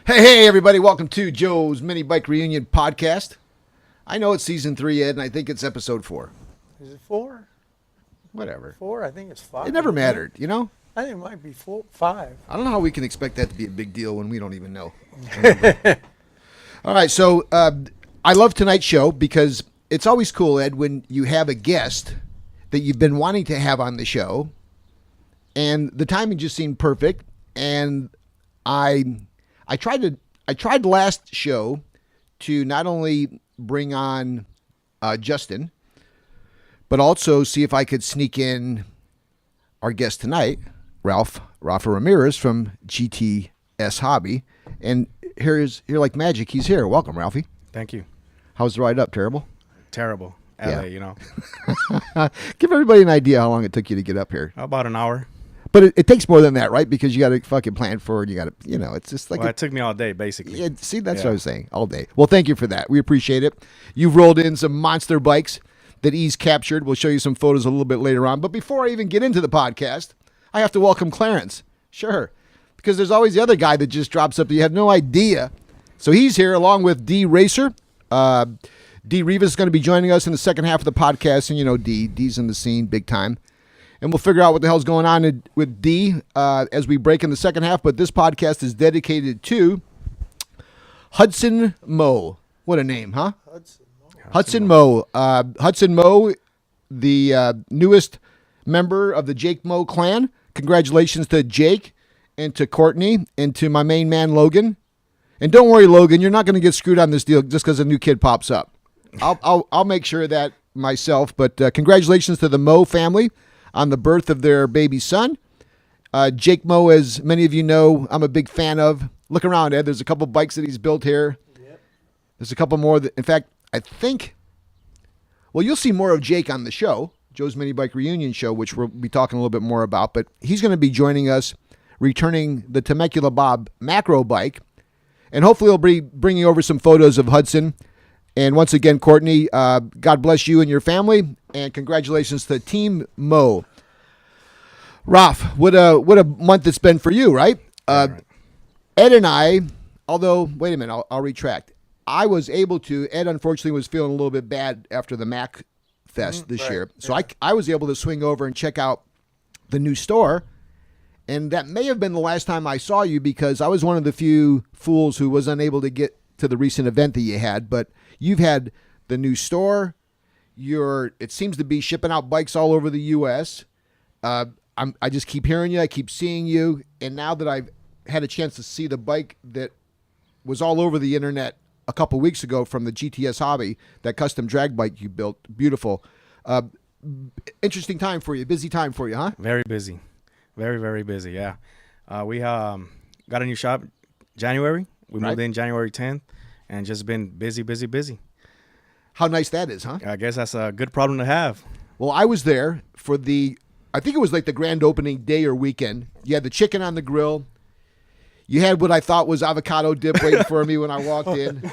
Hey, everybody. Welcome to Joe's Minibike Reunion podcast. I know it's season 3, Ed, and I think it's episode 4. Is it 4? Whatever. 4? I think it's 5. It never mattered, you know? I think it might be 5. I don't know how we can expect that to be a big deal when we don't even know. All right, so I love tonight's show because it's always cool, Ed, when you have a guest that you've been wanting to have on the show, and the timing just seemed perfect, and I tried last show to not only bring on Justin, but also see if I could sneak in our guest tonight, Rafa Ramirez from GTS Hobby. And here like magic, he's here. Welcome, Ralphie. Thank you. How's the ride up? Terrible? Terrible. LA, you know. Give everybody an idea how long it took you to get up here. About an hour. But it takes more than that, right? Because you got to fucking plan for it. You got to, it's just like... Well, it took me all day, basically. Yeah, see, that's what I was saying, all day. Well, thank you for that. We appreciate it. You've rolled in some monster bikes that he's captured. We'll show you some photos a little bit later on. But before I even get into the podcast, I have to welcome Clarence. Sure. Because there's always the other guy that just drops up that you have no idea. So he's here along with D Racer. D Rivas is going to be joining us in the second half of the podcast. And D's in the scene big time. And we'll figure out what the hell's going on with D as we break in the second half. But this podcast is dedicated to Hudson Mo. What a name, huh? Hudson Mo. Hudson Mo, the newest member of the Jake Mo clan. Congratulations to Jake and to Courtney and to my main man, Logan. And don't worry, Logan, you're not going to get screwed on this deal just because a new kid pops up. I'll make sure of that myself. But congratulations to the Mo family on the birth of their baby son. Jake Mo, as many of you know, I'm a big fan of. Look around, Ed. There's a couple bikes that he's built here. Yep. There's a couple more. In fact, I think, well, you'll see more of Jake on the show, Joe's Minibike Reunion show, which we'll be talking a little bit more about. But he's going to be joining us, returning the Temecula Bob macro bike. And hopefully he'll be bringing over some photos of Hudson. And once again, Courtney, God bless you and your family. And congratulations to Team Mo. Raf, what a month it's been for you, right? Right. Ed and I, although, wait a minute, I'll retract. I was able to, Ed unfortunately was feeling a little bit bad after the Mac Fest this year. So I was able to swing over and check out the new store. And that may have been the last time I saw you because I was one of the few fools who was unable to get to the recent event that you had. But you've had the new store. It seems to be shipping out bikes all over the U.S. I just keep hearing you. I keep seeing you. And now that I've had a chance to see the bike that was all over the internet a couple weeks ago from the GTS Hobby, that custom drag bike you built, beautiful. Interesting time for you. Busy time for you, huh? Very busy. Very, very busy, yeah. We got a new shop January. We moved in January 10th and just been busy. How nice that is, huh? I guess that's a good problem to have. Well, I was there for I think it was like the grand opening day or weekend. You had the chicken on the grill. You had what I thought was avocado dip waiting for me when I walked in.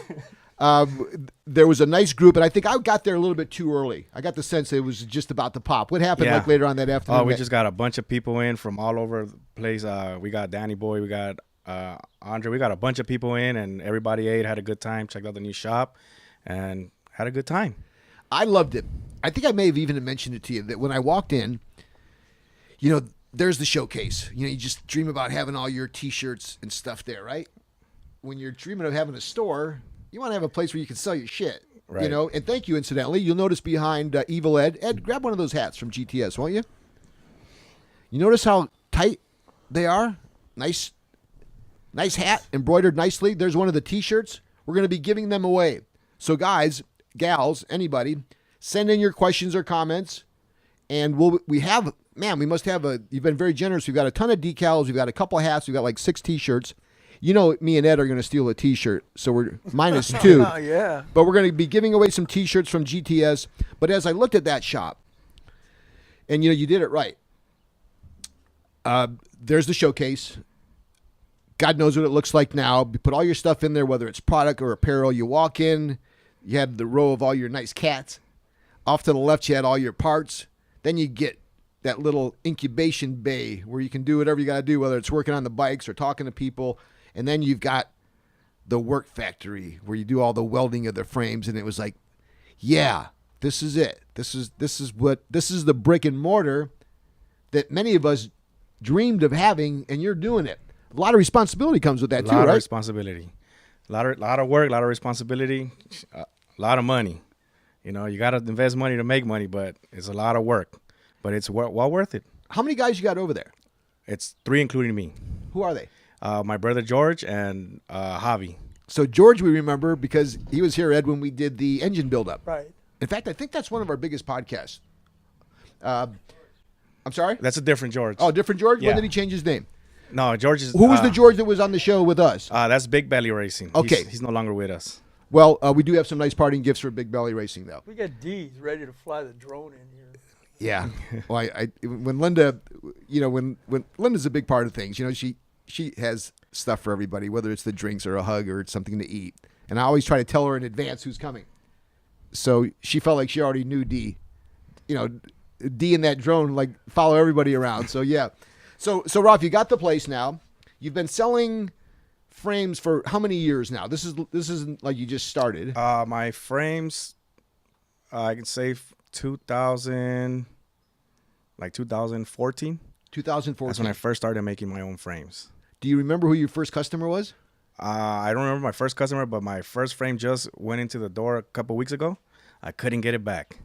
There was a nice group, and I think I got there a little bit too early. I got the sense it was just about to pop. What happened like later on that afternoon? Oh, we just got a bunch of people in from all over the place. We got Danny Boy, we got Andre. We got a bunch of people in, and everybody ate, had a good time, checked out the new shop, and had a good time. I loved it. I think I may have even mentioned it to you that when I walked in, there's the showcase. You just dream about having all your T-shirts and stuff there, right? When you're dreaming of having a store, you want to have a place where you can sell your shit, right. And thank you, incidentally. You'll notice behind Evil Ed. Ed, grab one of those hats from GTS, won't you? You notice how tight they are? Nice hat, embroidered nicely. There's one of the T-shirts. We're going to be giving them away. So guys, gals, anybody, send in your questions or comments, and we must have you've been very generous. We've got a ton of decals. We've got a couple of hats. We've got like 6 T-shirts. Me and Ed are going to steal a T-shirt, so we're minus 2. Yeah. But we're going to be giving away some T-shirts from GTS. But as I looked at that shop, and you did it right. There's the showcase. God knows what it looks like now. You put all your stuff in there, whether it's product or apparel. You walk in, you have the row of all your nice cats. Off to the left, you had all your parts. Then you get that little incubation bay where you can do whatever you got to do, whether it's working on the bikes or talking to people. And then you've got the work factory where you do all the welding of the frames, and it was like, yeah, this is it. This is the brick and mortar that many of us dreamed of having, and you're doing it. A lot of responsibility comes with that too, right? A lot of responsibility, a lot of work, a lot of responsibility, a lot of money. You know, you got to invest money to make money, but it's a lot of work. But it's well worth it. How many guys you got over there? It's 3, including me. Who are they? My brother George and Javi. So George, we remember because he was here, Ed, when we did the engine buildup. Right. In fact, I think that's one of our biggest podcasts. I'm sorry? That's a different George. Oh, different George? Yeah. When did he change his name? No, George is. Who was the George that was on the show with us? That's Big Belly Racing. Okay. He's no longer with us. Well, we do have some nice parting gifts for Big Belly Racing, though. We got D's ready to fly the drone in here. Yeah. Well, when Linda, when Linda's a big part of things, she has stuff for everybody, whether it's the drinks or a hug or something to eat. And I always try to tell her in advance who's coming. So she felt like she already knew D. D in that drone, like follow everybody around. So yeah. So Rafa, you got the place now. You've been selling frames for how many years now? This isn't like you just started. My frames, I can say 2014. 2014. That's when I first started making my own frames. Do you remember who your first customer was? I don't remember my first customer, but my first frame just went into the door a couple weeks ago. I couldn't get it back.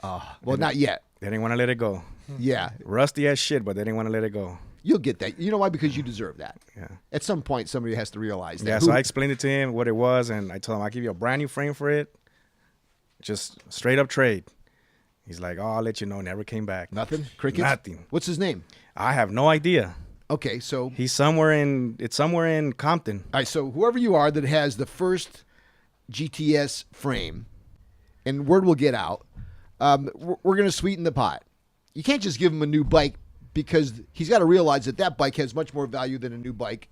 Well, not yet. They didn't want to let it go. Yeah. Rusty as shit, but they didn't want to let it go. You'll get that. You know why? Because you deserve that. Yeah. At some point, somebody has to realize that. Yeah, so I explained it to him what it was, and I told him I'll give you a brand new frame for it. Just straight up trade. He's like, oh, I'll let you know. Never came back. Nothing? Crickets? Nothing. What's his name? I have no idea. Okay, so... He's somewhere in Compton. All right, so whoever you are that has the first GTS frame, and word will get out, we're going to sweeten the pot. You can't just give him a new bike because he's got to realize that bike has much more value than a new bike,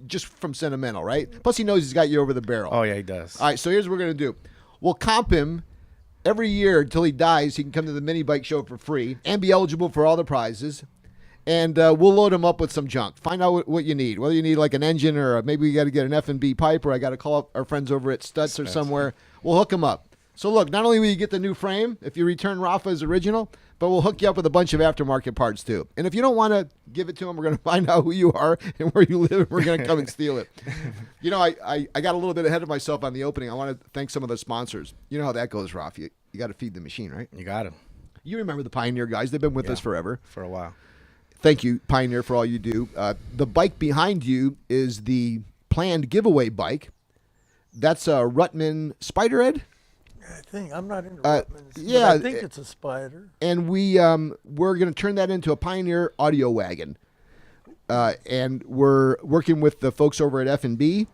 just from sentimental, right? Plus, he knows he's got you over the barrel. Oh, yeah, he does. All right, so here's what we're going to do. We'll comp him every year until he dies. He can come to the Minibike show for free and be eligible for all the prizes. And we'll load him up with some junk. Find out what you need. Whether you need like an engine or maybe we got to get an F&B pipe or I got to call up our friends over at Stutz or somewhere. We'll hook him up. So look, not only will you get the new frame if you return Rafa's original, but we'll hook you up with a bunch of aftermarket parts too. And if you don't want to give it to him, we're going to find out who you are and where you live, and we're going to come and steal it. I got a little bit ahead of myself on the opening. I want to thank some of the sponsors. You know how that goes, Rafa. You got to feed the machine, right? You got him. You remember the Pioneer guys. They've been with us forever. For a while. Thank you, Pioneer, for all you do. The bike behind you is the planned giveaway bike. That's a Ruttman Spider, Ed? I think I'm not into Ruttmans, yeah, but I think it's a Spider. And we're going to turn that into a Pioneer audio wagon. And we're working with the folks over at F&B.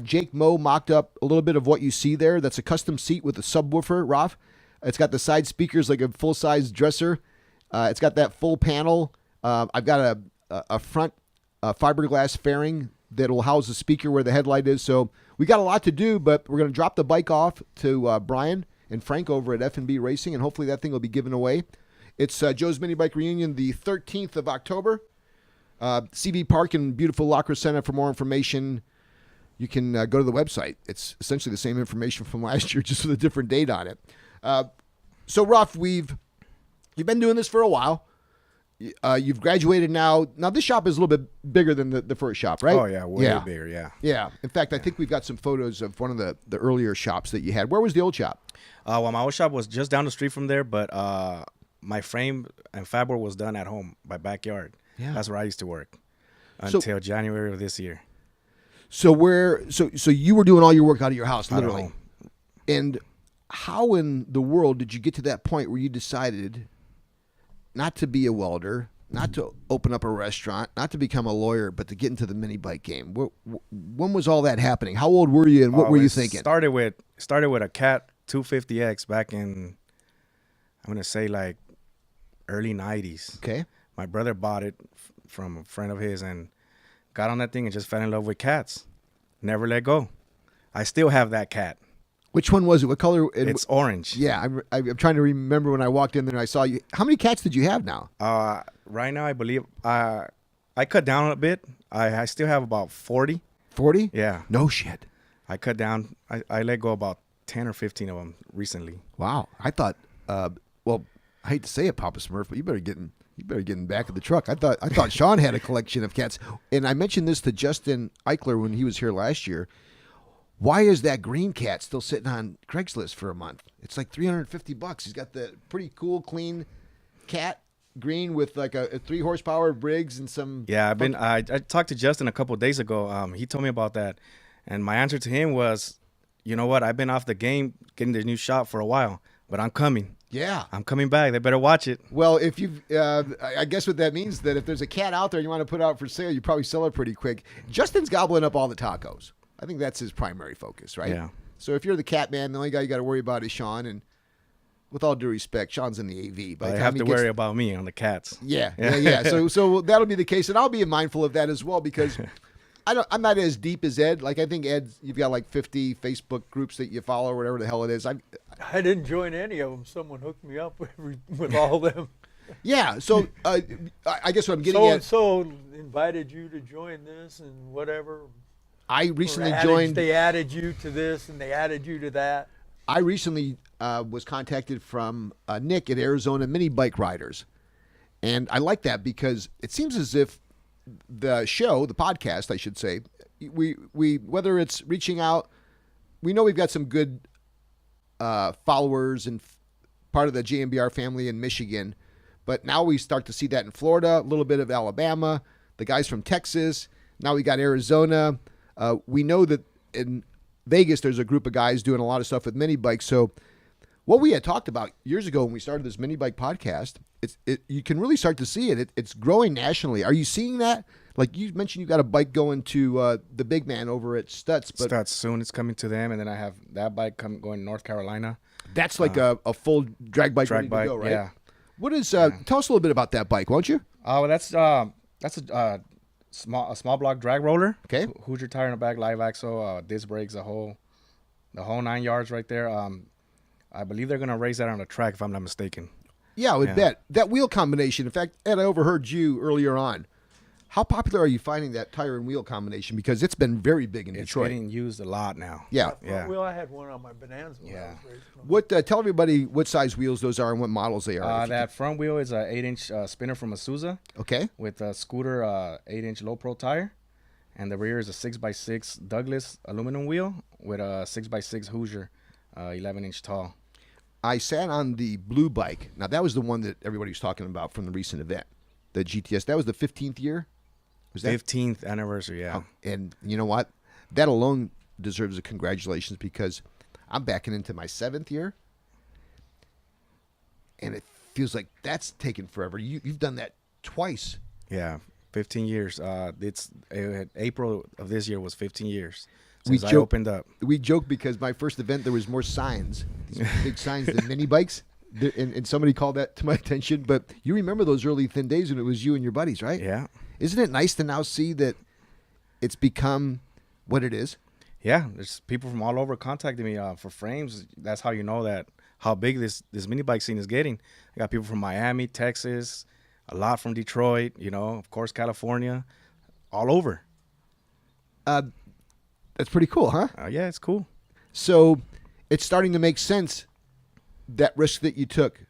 Jake Moe mocked up a little bit of what you see there. That's a custom seat with a subwoofer, Raf. It's got the side speakers like a full-size dresser. It's got that full panel. I've got a front fiberglass fairing that will house the speaker where the headlight is. So we got a lot to do, but we're going to drop the bike off to Brian and Frank over at F&B Racing, and hopefully that thing will be given away. It's Joe's Minibike Reunion the 13th of October. CV Park in beautiful Lacrosse Center. For more information, you can go to the website. It's essentially the same information from last year, just with a different date on it. So, Ruff, you've been doing this for a while. You've graduated now. Now, this shop is a little bit bigger than the first shop, right? Oh, yeah, way bigger, yeah. Yeah. In fact, I think we've got some photos of one of the earlier shops that you had. Where was the old shop? Well, my old shop was just down the street from there, but my frame and fab work was done at home, my backyard. Yeah. That's where I used to work until January of this year. So you were doing all your work out of your house, literally. Out of home. And how in the world did you get to that point where you decided not to be a welder, not to open up a restaurant, not to become a lawyer, but to get into the mini bike game? When was all that happening? How old were you, and what were you thinking? Started with a Cat 250X back in, I'm gonna say like early 90s. Okay. My brother bought it from a friend of his and got on that thing and just fell in love with cats. Never let go. I still have that cat. Which one was it? What color? It's orange. Yeah, I'm trying to remember when I walked in there and I saw you. How many cats did you have now? Right now, I believe I cut down a bit. I still have about 40. 40? Yeah. No shit. I cut down. I let go about 10 or 15 of them recently. Wow. I thought, well, I hate to say it, Papa Smurf, but you better get in back of the truck. I thought Sean had a collection of cats. And I mentioned this to Justin Eichler when he was here last year. Why is that green cat still sitting on Craigslist for a month? It's like $350. He's got the pretty cool, clean cat green with like a 3 horsepower Briggs and some. Yeah, I talked to Justin a couple of days ago. He told me about that, and my answer to him was, you know what? I've been off the game getting the new shop for a while, but I'm coming. Yeah, I'm coming back. They better watch it. Well, if you've, I guess what that means that if there's a cat out there you want to put out for sale, you probably sell it pretty quick. Justin's gobbling up all the tacos. I think that's his primary focus, right? Yeah. So if you're the cat man, the only guy you got to worry about is Sean. And with all due respect, Sean's in the AV. But they have to worry about me on the cats. Yeah. So that'll be the case, and I'll be mindful of that as well because I'm not as deep as Ed. Like I think Ed, you've got like 50 Facebook groups that you follow or whatever the hell it is. I didn't join any of them. Someone hooked me up with all of them. Yeah. So I guess what I'm getting at. So invited you to join this and whatever. I recently joined. They added you to this and they added you to that. I recently was contacted from Nick at Arizona Minibike Riders. And I like that because it seems as if the show, the podcast, I should say, we whether it's reaching out, we know we've got some good followers and part of the JMBR family in Michigan. But now we start to see that in Florida, a little bit of Alabama, the guys from Texas. Now we got Arizona. We know that in Vegas, there's a group of guys doing a lot of stuff with mini bikes. So what we had talked about years ago when we started this mini bike podcast, you can really start to see it. It's growing nationally. Are you seeing that? Like you mentioned, you got a bike going to the big man over at Stutz. But Stutz soon. It's coming to them, and then I have that bike going to North Carolina. That's like a full drag bike ready to go, right? Yeah. What is? Tell us a little bit about that bike, won't you? Oh, that's a small block drag roller. Okay. Hoosier tire in the back, live axle, disc brakes, the whole 9 yards right there. I believe they're gonna race that on the track if I'm not mistaken. Yeah, I would bet that wheel combination. In fact, Ed, I overheard you earlier on. How popular are you finding that tire and wheel combination? Because it's been very big in Detroit. It's getting used a lot now. Yeah. Well, I had one on my Bonanza. When I was racing them. What? Tell everybody what size wheels those are and what models they are. That front wheel is a 8-inch spinner from Isuzu. Okay. With a scooter 8-inch low pro tire, and the rear is a 6x6 Douglas aluminum wheel with a 6x6 Hoosier 11-inch tall. I sat on the blue bike. Now that was the one that everybody was talking about from the recent event, the GTS. That was the 15th year. Was that 15th anniversary? Yeah. And you know what? That alone deserves a congratulations because I'm backing into my 7th year, and it feels like that's taken forever. You've done that twice. Yeah, 15 years. April of this year was 15 years since I opened up. We joke because my first event there was more signs, these big signs than mini bikes. And somebody called that to my attention. But you remember those early thin days when it was you and your buddies, right? Yeah. Isn't it nice to now see that it's become what it is? Yeah, there's people from all over contacting me for frames. That's how you know that how big this mini bike scene is getting. I got people from Miami, Texas, a lot from Detroit, of course, California, all over. That's pretty cool, huh? Yeah, it's cool. So it's starting to make sense, that risk that you took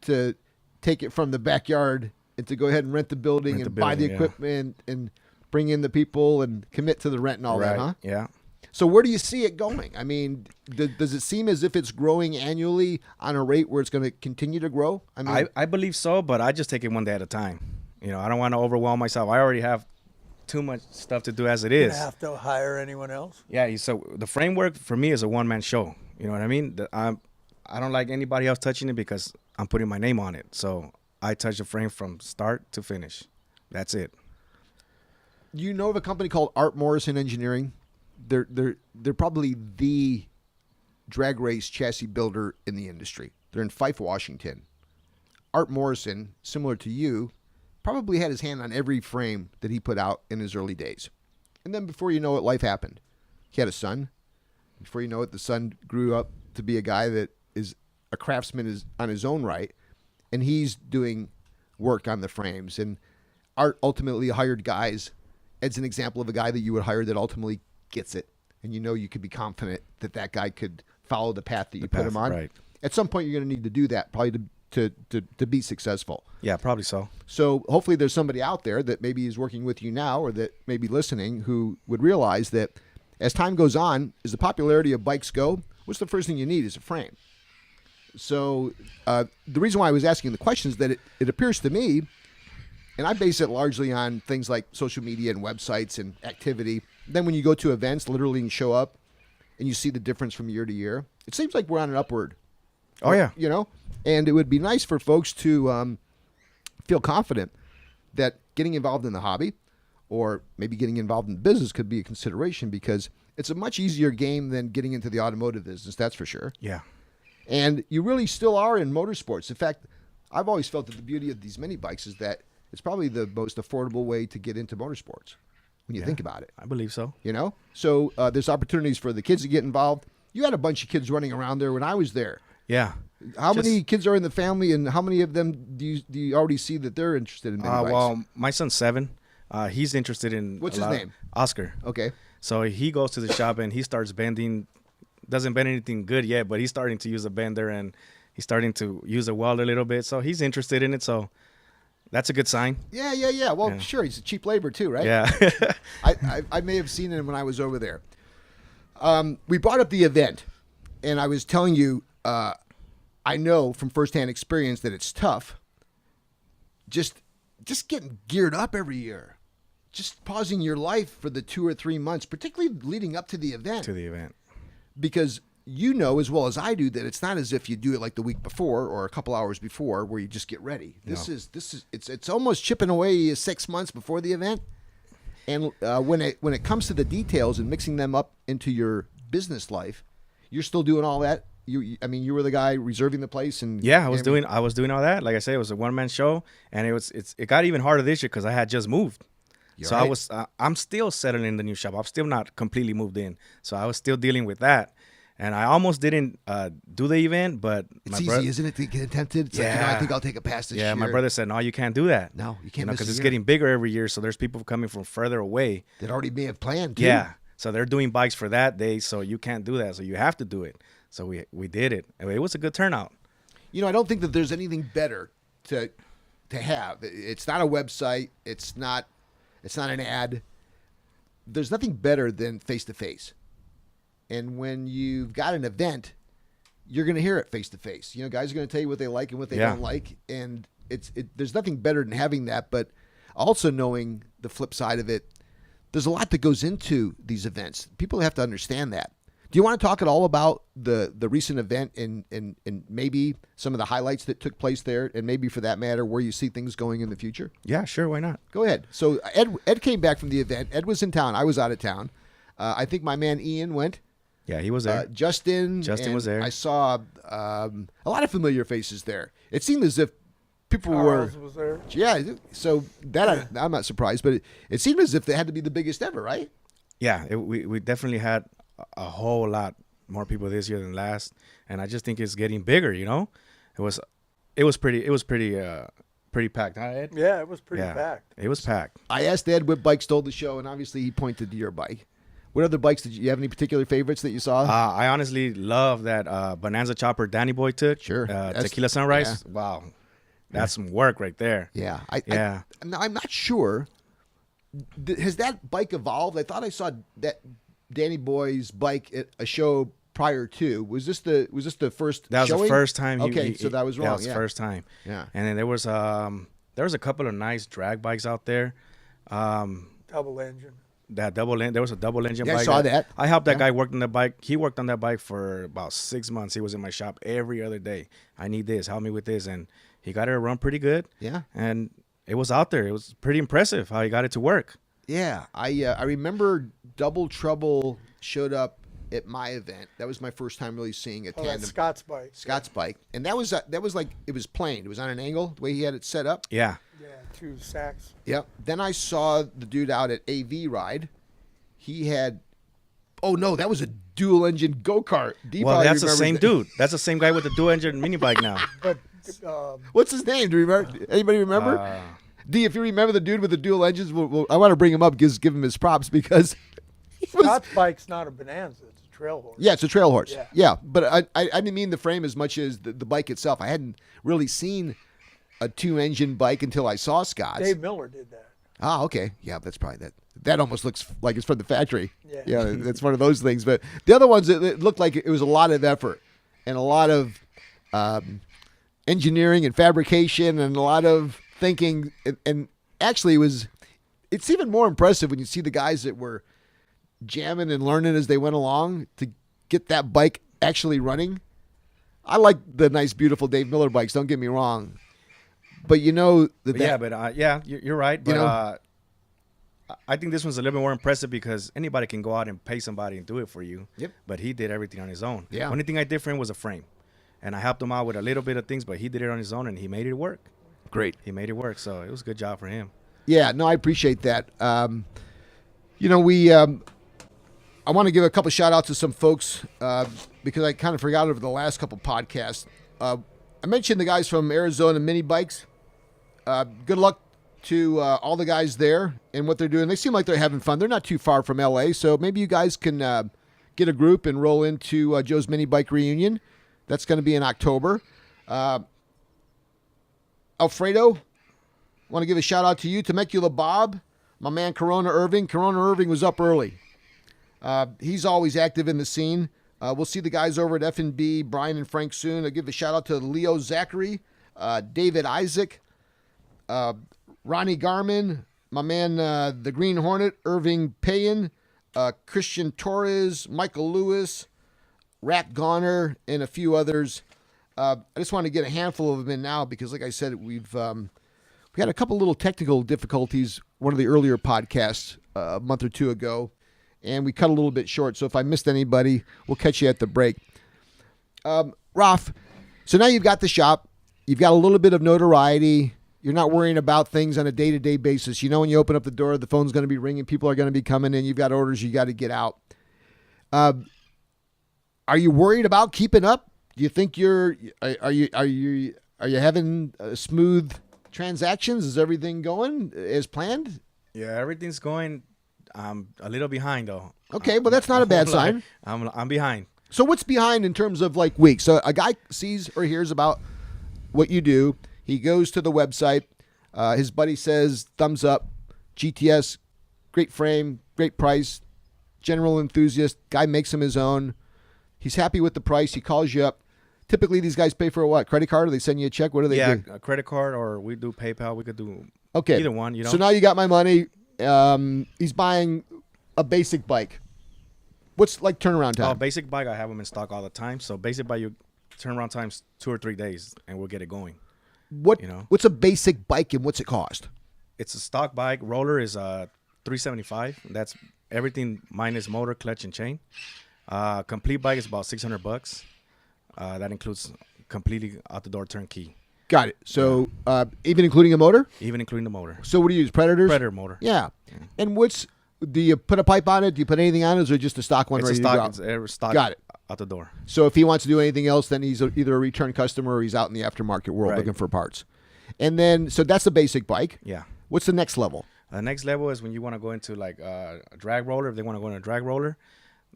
to take it from the backyard and to go ahead and rent the building and buy the equipment and bring in the people and commit to the rent and all that, huh? Yeah. So where do you see it going? I mean, does it seem as if it's growing annually on a rate where it's going to continue to grow? I mean, I believe so, but I just take it one day at a time. I don't want to overwhelm myself. I already have too much stuff to do as it is. You have to hire anyone else? Yeah, so the framework for me is a one-man show. You know what I mean? I don't like anybody else touching it because I'm putting my name on it. So I touch the frame from start to finish. That's it. You know of a company called Art Morrison Engineering? They're probably the drag race chassis builder in the industry. They're in Fife, Washington. Art Morrison, similar to you, probably had his hand on every frame that he put out in his early days. And then before you know it, life happened. He had a son. Before you know it, the son grew up to be a guy that is a craftsman on his own right, and he's doing work on the frames. And Art ultimately hired guys. Ed's an example of a guy that you would hire that ultimately gets it. and you know you could be confident that that guy could follow the path that you put him on. Right. At some point, you're going to need to do that probably to be successful. Yeah, probably so. So hopefully there's somebody out there that maybe is working with you now or that may be listening who would realize that as time goes on, as the popularity of bikes go, what's the first thing you need is a frame. So the reason why I was asking the question is that it appears to me, and I base it largely on things like social media and websites and activity. Then when you go to events, literally and show up and you see the difference from year to year, it seems like we're on an upward. Oh, yeah. You know, and it would be nice for folks to feel confident that getting involved in the hobby or maybe getting involved in business could be a consideration because it's a much easier game than getting into the automotive business, that's for sure. Yeah. And you really still are in motorsports. In fact, I've always felt that the beauty of these mini bikes is that it's probably the most affordable way to get into motorsports when you think about it. I believe so. You know? So there's opportunities for the kids to get involved. You had a bunch of kids running around there when I was there. Yeah. How many kids are in the family, and how many of them do you already see that they're interested in mini bikes? Well, my son's 7. He's interested in What's his name? Oscar. Okay. So he goes to the shop and he starts bending. Doesn't bend anything good yet, but he's starting to use a bender and he's starting to use a weld a little bit. So he's interested in it. So that's a good sign. Yeah. Well, sure. He's a cheap labor too, right? Yeah. I may have seen him when I was over there. We brought up the event, and I was telling you, I know from firsthand experience that it's tough. Just getting geared up every year, just pausing your life for the 2 or 3 months, particularly leading up to the event. Because you know as well as I do that it's not as if you do it like the week before or a couple hours before where you just get ready. It's almost chipping away 6 months before the event. And when it comes to the details and mixing them up into your business life, you're still doing all that. You were the guy reserving the place and I was doing all that. Like I said, it was a one-man show, and it got even harder this year because I had just moved. I'm still settling in the new shop. I'm still not completely moved in, so I was still dealing with that. And I almost didn't do the event, but it's easy, isn't it, to get tempted? It's like, I think I'll take a pass this year. Yeah, my brother said, no, you can't do that. No, you can't, because it's getting bigger every year. So there's people coming from further away that already may have planned. Too. Yeah, so they're doing bikes for that day, so you can't do that. So you have to do it. So we did it. It was a good turnout. You know, I don't think that there's anything better to have. It's not a website. It's not an ad. There's nothing better than face-to-face. And when you've got an event, you're going to hear it face-to-face. You know, guys are going to tell you what they like and what they don't like. And there's nothing better than having that. But also knowing the flip side of it, there's a lot that goes into these events. People have to understand that. Do you want to talk at all about the recent event and maybe some of the highlights that took place there, and maybe for that matter, where you see things going in the future? Yeah, sure. Why not? Go ahead. So Ed came back from the event. Ed was in town. I was out of town. I think my man Ian went. Yeah, he was there. Justin was there. I saw a lot of familiar faces there. It seemed as if people Charles was there. Yeah, so that I'm not surprised, but it seemed as if they had to be the biggest ever, right? Yeah, we definitely had a whole lot more people this year than last, and I just think it's getting bigger. You know, it was pretty packed. Huh, Ed? Yeah, it was pretty packed. It was packed. I asked Ed what bike stole the show, and obviously he pointed to your bike. What other bikes did you have? Any particular favorites that you saw? I honestly love that Bonanza chopper Danny Boy took. Sure, Tequila Sunrise. Yeah. Wow, that's some work right there. Yeah, I'm not sure. Has that bike evolved? I thought I saw that Danny Boy's bike at a show prior to. Was this the first? That was showing? the first time. So that was wrong. That was the first time. Yeah. And then there was a couple of nice drag bikes out there. Double engine. There was a double engine bike. I saw that. I helped that guy work on the bike. He worked on that bike for about 6 months. He was in my shop every other day. I need this. Help me with this. And he got it to run pretty good. Yeah. And it was out there. It was pretty impressive how he got it to work. Yeah. I remember Double Trouble showed up at my event. That was my first time really seeing a tandem. Scott's bike. Scott's bike. And that was like, it was planed. It was on an angle, the way he had it set up. Yeah. Yeah, 2 sacks. Yep. Then I saw the dude out at AV Ride. He had, oh no, that was a dual engine go-kart. Well, that's the same dude. That's the same guy with the dual engine mini bike now. But what's his name? Do you remember? Anybody remember? D, if you remember the dude with the dual engines, I want to bring him up, give him his props, because Scott's bike's not a Bonanza; it's a trail horse. Yeah, it's a trail horse. Yeah. Yeah, but I didn't mean the frame as much as the bike itself. I hadn't really seen a 2-engine bike until I saw Scott's. Dave Miller did that. Ah, okay. Yeah, that's probably that. That almost looks like it's from the factory. Yeah. That's one of those things. But the other ones, it looked like it was a lot of effort and a lot of engineering and fabrication and a lot of thinking. And actually, it's even more impressive when you see the guys that were jamming and learning as they went along to get that bike actually running. I like the nice, beautiful Dave Miller bikes. Don't get me wrong. But you know you're right. But I think this one's a little bit more impressive because anybody can go out and pay somebody and do it for you. Yep. But he did everything on his own. Yeah. Only thing I did for him was a frame, and I helped him out with a little bit of things, but he did it on his own and he made it work. Great. He made it work, so it was a good job for him. Yeah, no, I appreciate that. You know, I want to give a couple shout outs to some folks because I kind of forgot over the last couple podcasts. I mentioned the guys from Arizona Minibikes. Good luck to all the guys there and what they're doing. They seem like they're having fun. They're not too far from LA, so maybe you guys can get a group and roll into Joe's Minibike Reunion. That's going to be in October. Alfredo, want to give a shout out to you. Temecula Bob, my man Corona Irving. Corona Irving was up early. He's always active in the scene. We'll see the guys over at F&B, Brian and Frank soon. I'll give a shout out to Leo Zachary, David Isaac, Ronnie Garman, my man, the Green Hornet, Irving Payan, Christian Torres, Michael Lewis, Rat Goner, and a few others. I just want to get a handful of them in now because, like I said, we had a couple little technical difficulties one of the earlier podcasts a month or two ago, and we cut a little bit short. So if I missed anybody, we'll catch you at the break. Raf, so now you've got the shop. You've got a little bit of notoriety. You're not worrying about things on a day-to-day basis. You know when you open up the door, the phone's going to be ringing. People are going to be coming in. You've got orders you got to get out. Are you worried about keeping up? Do you think are you having smooth transactions? Is everything going as planned? Yeah, everything's going. I'm a little behind though. Okay, well that's not a bad sign. I'm behind. So what's behind in terms of like weeks? So a guy sees or hears about what you do. He goes to the website. His buddy says, thumbs up, GTS, great frame, great price, general enthusiast. Guy makes him his own. He's happy with the price. He calls you up. Typically, these guys pay for a what? Credit card or they send you a check? What do they do? Yeah, a credit card or we do PayPal. We could do either one. You know. So now you got my money. He's buying a basic bike. What's like turnaround time? Basic bike, I have them in stock all the time. So basic bike, you turnaround time's 2 or 3 days, and we'll get it going. What's a basic bike and what's it cost? It's a stock bike. Roller is $375. That's everything minus motor, clutch, and chain. Complete bike is about $600. That includes completely out the door turnkey. Got it. So even including a motor? Even including the motor. So what do you use? Predators? Predator motor. Yeah. And do you put a pipe on it? Do you put anything on it? Or is it just a stock one? It's ready a stock. to go? It's stock. Got it. Out the door. So if he wants to do anything else, then he's either a return customer or he's out in the aftermarket world Right. looking for parts. And then, so that's the basic bike. Yeah. What's the next level? The next level is when you want to go into like a drag roller. If they want to go into a drag roller,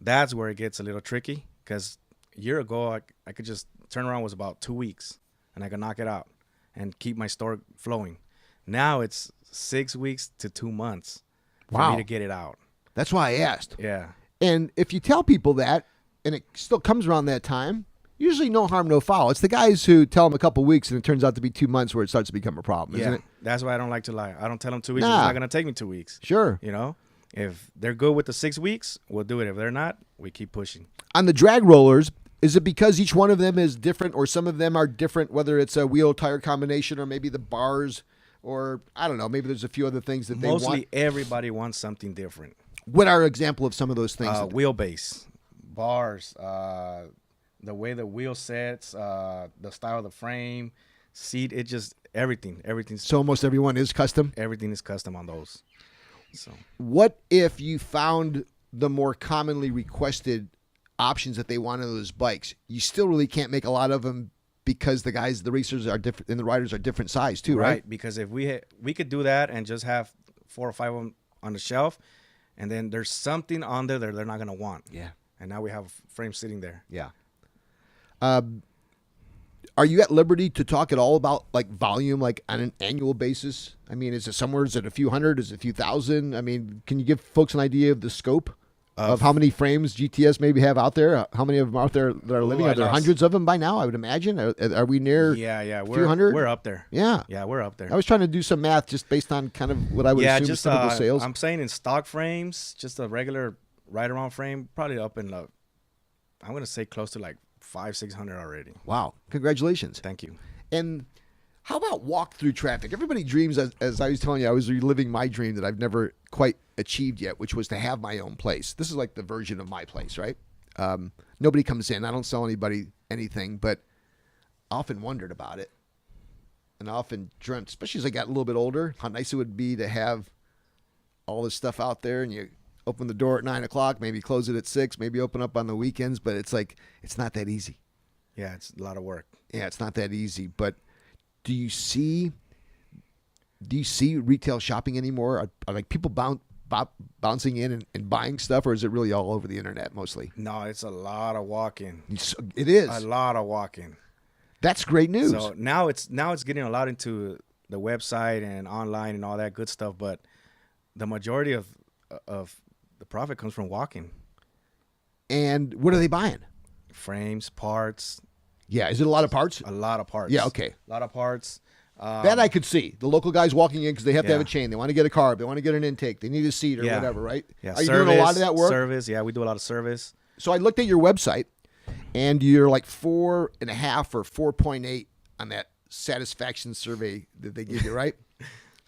that's where it gets a little tricky. Because a year ago, I could just turn around was about 2 weeks, and I could knock it out and keep my store flowing. Now it's 6 weeks to 2 months for me to get it out. That's why I asked. Yeah. And if you tell people that, and it still comes around that time, usually no harm, no foul. It's the guys who tell them a couple weeks and it turns out to be 2 months where it starts to become a problem, isn't it? That's why I don't like to lie. I don't tell them 2 weeks. Nah. It's not going to take me 2 weeks. Sure. You know, if they're good with the 6 weeks, we'll do it. If they're not, we keep pushing. On the drag rollers, is it because each one of them is different or some of them are different, whether it's a wheel tire combination or maybe the bars or I don't know, maybe there's a few other things that they want? Mostly everybody wants something different. What are an example of some of those things? Wheelbase, bars, the way the wheel sets, the style of the frame, seat, it just everything. So almost everyone is custom? Everything is custom on those. So what if you found the more commonly requested options that they want on those bikes? You still really can't make a lot of them because the racers are different and the riders are different size too, right? Because if we could do that and just have 4 or 5 of them on the shelf, and then there's something on there that they're not gonna want. Yeah. And now we have a frame sitting there. Yeah. Are you at liberty to talk at all about like volume, like on an annual basis? I mean, is it a few hundred? Is it a few thousand? I mean, can you give folks an idea of the scope of how many frames GTS maybe have out there? How many of them out there that are living? Are there hundreds of them by now? I would imagine. Are we near? Yeah, a few hundred? We're up there. Yeah, we're up there. I was trying to do some math just based on kind of what I would assume is typical sales. I'm saying in stock frames, just a regular ride-around frame, probably up in I'm gonna say close to like 500-600 already. Wow! Congratulations. Thank you. And how about walk through traffic? Everybody dreams, as I was telling you, I was reliving my dream that I've never quite achieved yet, which was to have my own place. This is like the version of my place, right? Nobody comes in. I don't sell anybody anything, but I often wondered about it. And I often dreamt, especially as I got a little bit older, how nice it would be to have all this stuff out there, and you open the door at 9 o'clock, maybe close it at 6, maybe open up on the weekends, but it's like, it's not that easy. Yeah, it's a lot of work. Yeah, it's not that easy. But do you see retail shopping anymore? Are like people bouncing in and buying stuff, or is it really all over the internet mostly? No, it's a lot of walking. It is. A lot of walking. That's great news. So now it's getting a lot into the website and online and all that good stuff, but the majority of the profit comes from walking. And what are they buying? Frames, parts. Yeah, is it a lot of parts? A lot of parts. Yeah, okay. A lot of parts. That I could see. The local guys walking in because they have to have a chain. They want to get a carb. They want to get an intake. They need a seat or whatever, right? Yeah. Are you doing a lot of that work? Service, yeah, we do a lot of service. So I looked at your website, and you're like 4.5 or 4.8 on that satisfaction survey that they give you, right?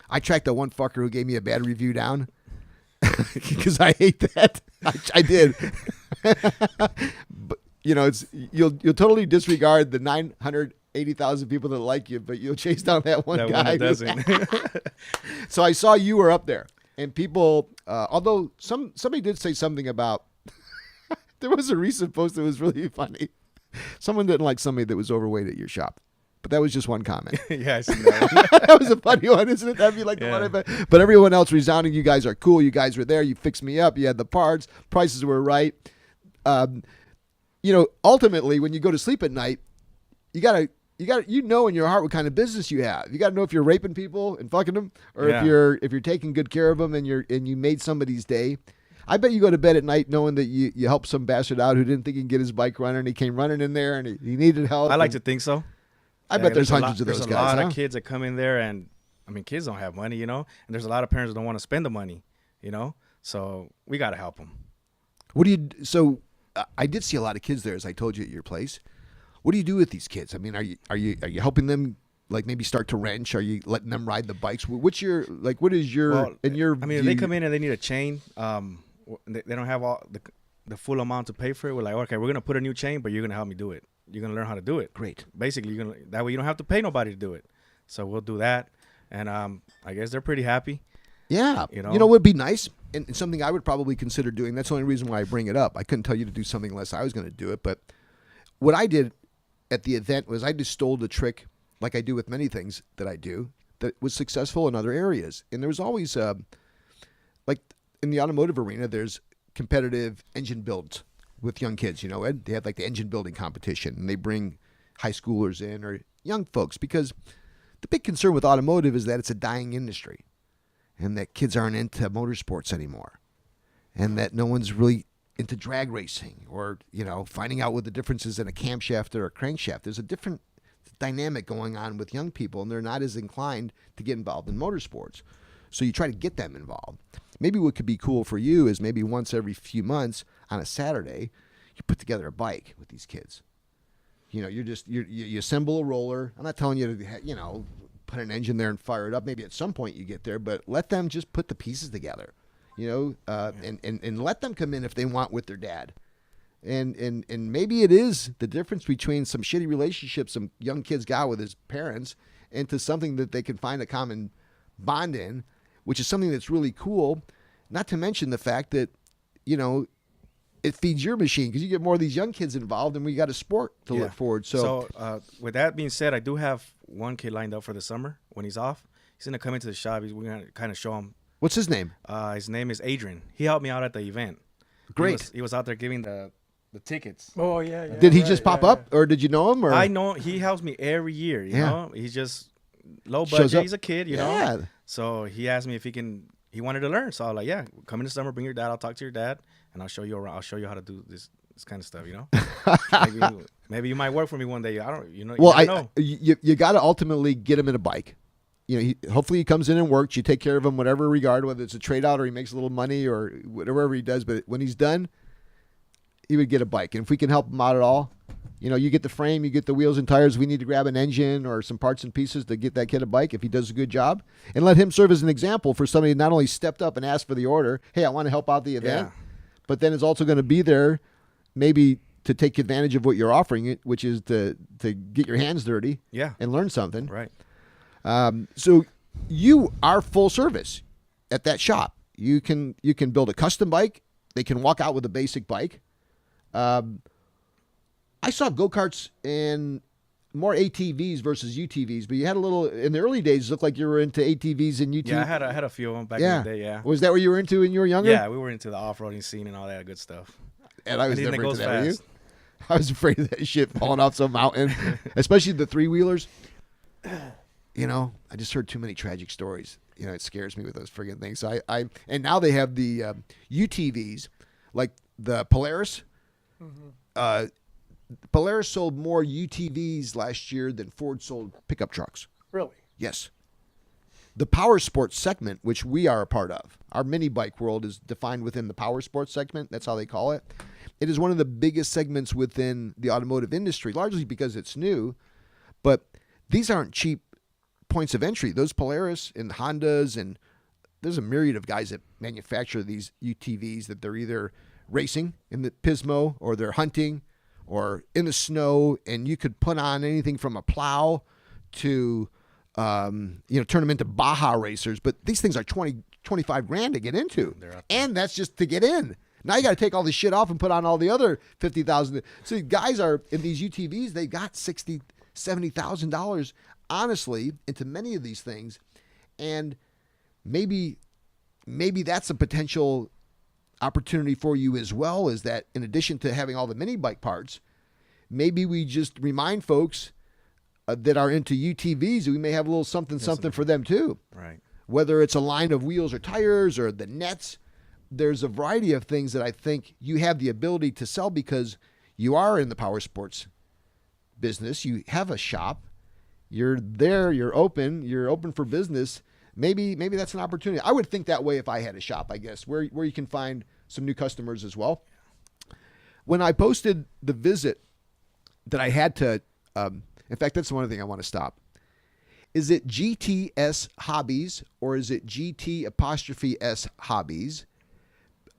I tracked the one fucker who gave me a bad review down because I hate that. I did. But you know, you'll totally disregard the 980,000 people that like you, but you'll chase down that one guy. One that doesn't. So I saw you were up there, and people, although somebody did say something about, there was a recent post that was really funny. Someone didn't like somebody that was overweight at your shop. But that was just one comment. Yeah, I see that. That was a funny one, isn't it? That'd be like the one I bet. But everyone else resounding, you guys are cool. You guys were there. You fixed me up. You had the parts. Prices were right. You know, ultimately, when you go to sleep at night, you gotta, you know, in your heart what kind of business you have. You gotta know if you're raping people and fucking them, or if you're taking good care of them and you made somebody's day. I bet you go to bed at night knowing that you helped some bastard out who didn't think he could get his bike running, and he came running in there and he needed help. I like to think so. I bet there's hundreds of those guys. There's a lot of kids that come in there, and I mean, kids don't have money, you know, and there's a lot of parents that don't want to spend the money, you know, so we got to help them. So I did see a lot of kids there, as I told you, at your place. What do you do with these kids? I mean, are you helping them, like, maybe start to wrench? Are you letting them ride the bikes? What is your view? If they come in and they need a chain, they don't have all the full amount to pay for it. We're like, okay, we're going to put a new chain, but you're going to help me do it. You're going to learn how to do it. Great. Basically, that way you don't have to pay nobody to do it. So we'll do that. And I guess they're pretty happy. Yeah. You know what would be nice, and something I would probably consider doing. That's the only reason why I bring it up. I couldn't tell you to do something unless I was going to do it. But what I did at the event was I just stole the trick, like I do with many things that I do, that was successful in other areas. And there was always, like in the automotive arena, there's competitive engine builds with young kids, you know, Ed. They have like the engine building competition, and they bring high schoolers in or young folks, because the big concern with automotive is that it's a dying industry and that kids aren't into motorsports anymore and that no one's really into drag racing or, you know, finding out what the difference is in a camshaft or a crankshaft. There's a different dynamic going on with young people, and they're not as inclined to get involved in motorsports. So you try to get them involved. Maybe what could be cool for you is maybe once every few months on a Saturday, you put together a bike with these kids. You know, you assemble a roller. I'm not telling you to, you know, put an engine there and fire it up. Maybe at some point you get there, but let them just put the pieces together, you know, and let them come in if they want with their dad. And maybe it is the difference between some shitty relationship some young kids got with his parents into something that they can find a common bond in, which is something that's really cool. Not to mention the fact that, you know, it feeds your machine because you get more of these young kids involved, and we got a sport to look forward. So with that being said, I do have one kid lined up for the summer when he's off. He's going to come into the shop. We're going to kind of show him What's his name? His name is Adrian. He helped me out at the event. Great. He was out there giving the tickets. Oh yeah. Did he just pop up, or did you know him? Or I know he helps me every year. You know, he's just low Shows budget. up. He's a kid, you Yeah. know. So he asked me if he wanted to learn. So I was like, yeah, come in the summer, bring your dad. I'll talk to your dad, and I'll show you around. I'll show you how to do this kind of stuff. You know, maybe you might work for me one day. I don't, you know. Well, you never know. you got to ultimately get him in a bike. You know, hopefully he comes in and works. You take care of him, whatever regard, whether it's a trade out or he makes a little money or whatever he does. But when he's done, he would get a bike. And if we can help him out at all, you know, you get the frame, you get the wheels and tires. We need to grab an engine or some parts and pieces to get that kid a bike if he does a good job. And let him serve as an example for somebody who not only stepped up and asked for the order, hey, I want to help out the event, but then is also going to be there maybe to take advantage of what you're offering, which is to get your hands dirty and learn something. Right. So you are full service at that shop. You can build a custom bike. They can walk out with a basic bike. I saw go-karts and more ATVs versus UTVs, but you had a little in the early days. It looked like you were into ATVs and UTVs. Yeah, I had a few of them back in the day. Yeah. Was that what you were into when you were younger? Yeah, we were into the off-roading scene and all that good stuff. And I was Anything never that into goes that. Were you? fast. I was afraid of that shit falling off some mountain, especially the three-wheelers. You know, I just heard too many tragic stories. You know, it scares me with those friggin' things. So and now they have the UTVs, like the Polaris. Mm-hmm. Polaris sold more UTVs last year than Ford sold pickup trucks. Really? Yes. The power sports segment, which we are a part of, our mini bike world is defined within the power sports segment. That's how they call it. It is one of the biggest segments within the automotive industry, largely because it's new. But these aren't cheap points of entry. Those Polaris and Hondas, and there's a myriad of guys that manufacture these UTVs that they're either racing in the Pismo or they're hunting or in the snow, and you could put on anything from a plow to turn them into Baja racers. But these things are 25 grand to get into, and that's just to get in. Now you got to take all this shit off and put on all the other 50,000. So guys are in these UTVs. They got $60,000, $70,000 honestly into many of these things, and maybe that's a potential opportunity for you as well. Is that in addition to having all the mini bike parts, maybe we just remind folks that are into UTVs, we may have a little something for them too. Right. Whether it's a line of wheels or tires or the nets, there's a variety of things that I think you have the ability to sell because you are in the power sports business. You have a shop. You're there. You're open for business. Maybe that's an opportunity. I would think that way if I had a shop, I guess, where you can find some new customers as well. When I posted the visit that I had to, in fact, that's one thing I want to stop. Is it GTS Hobbies or is it GT''S Hobbies?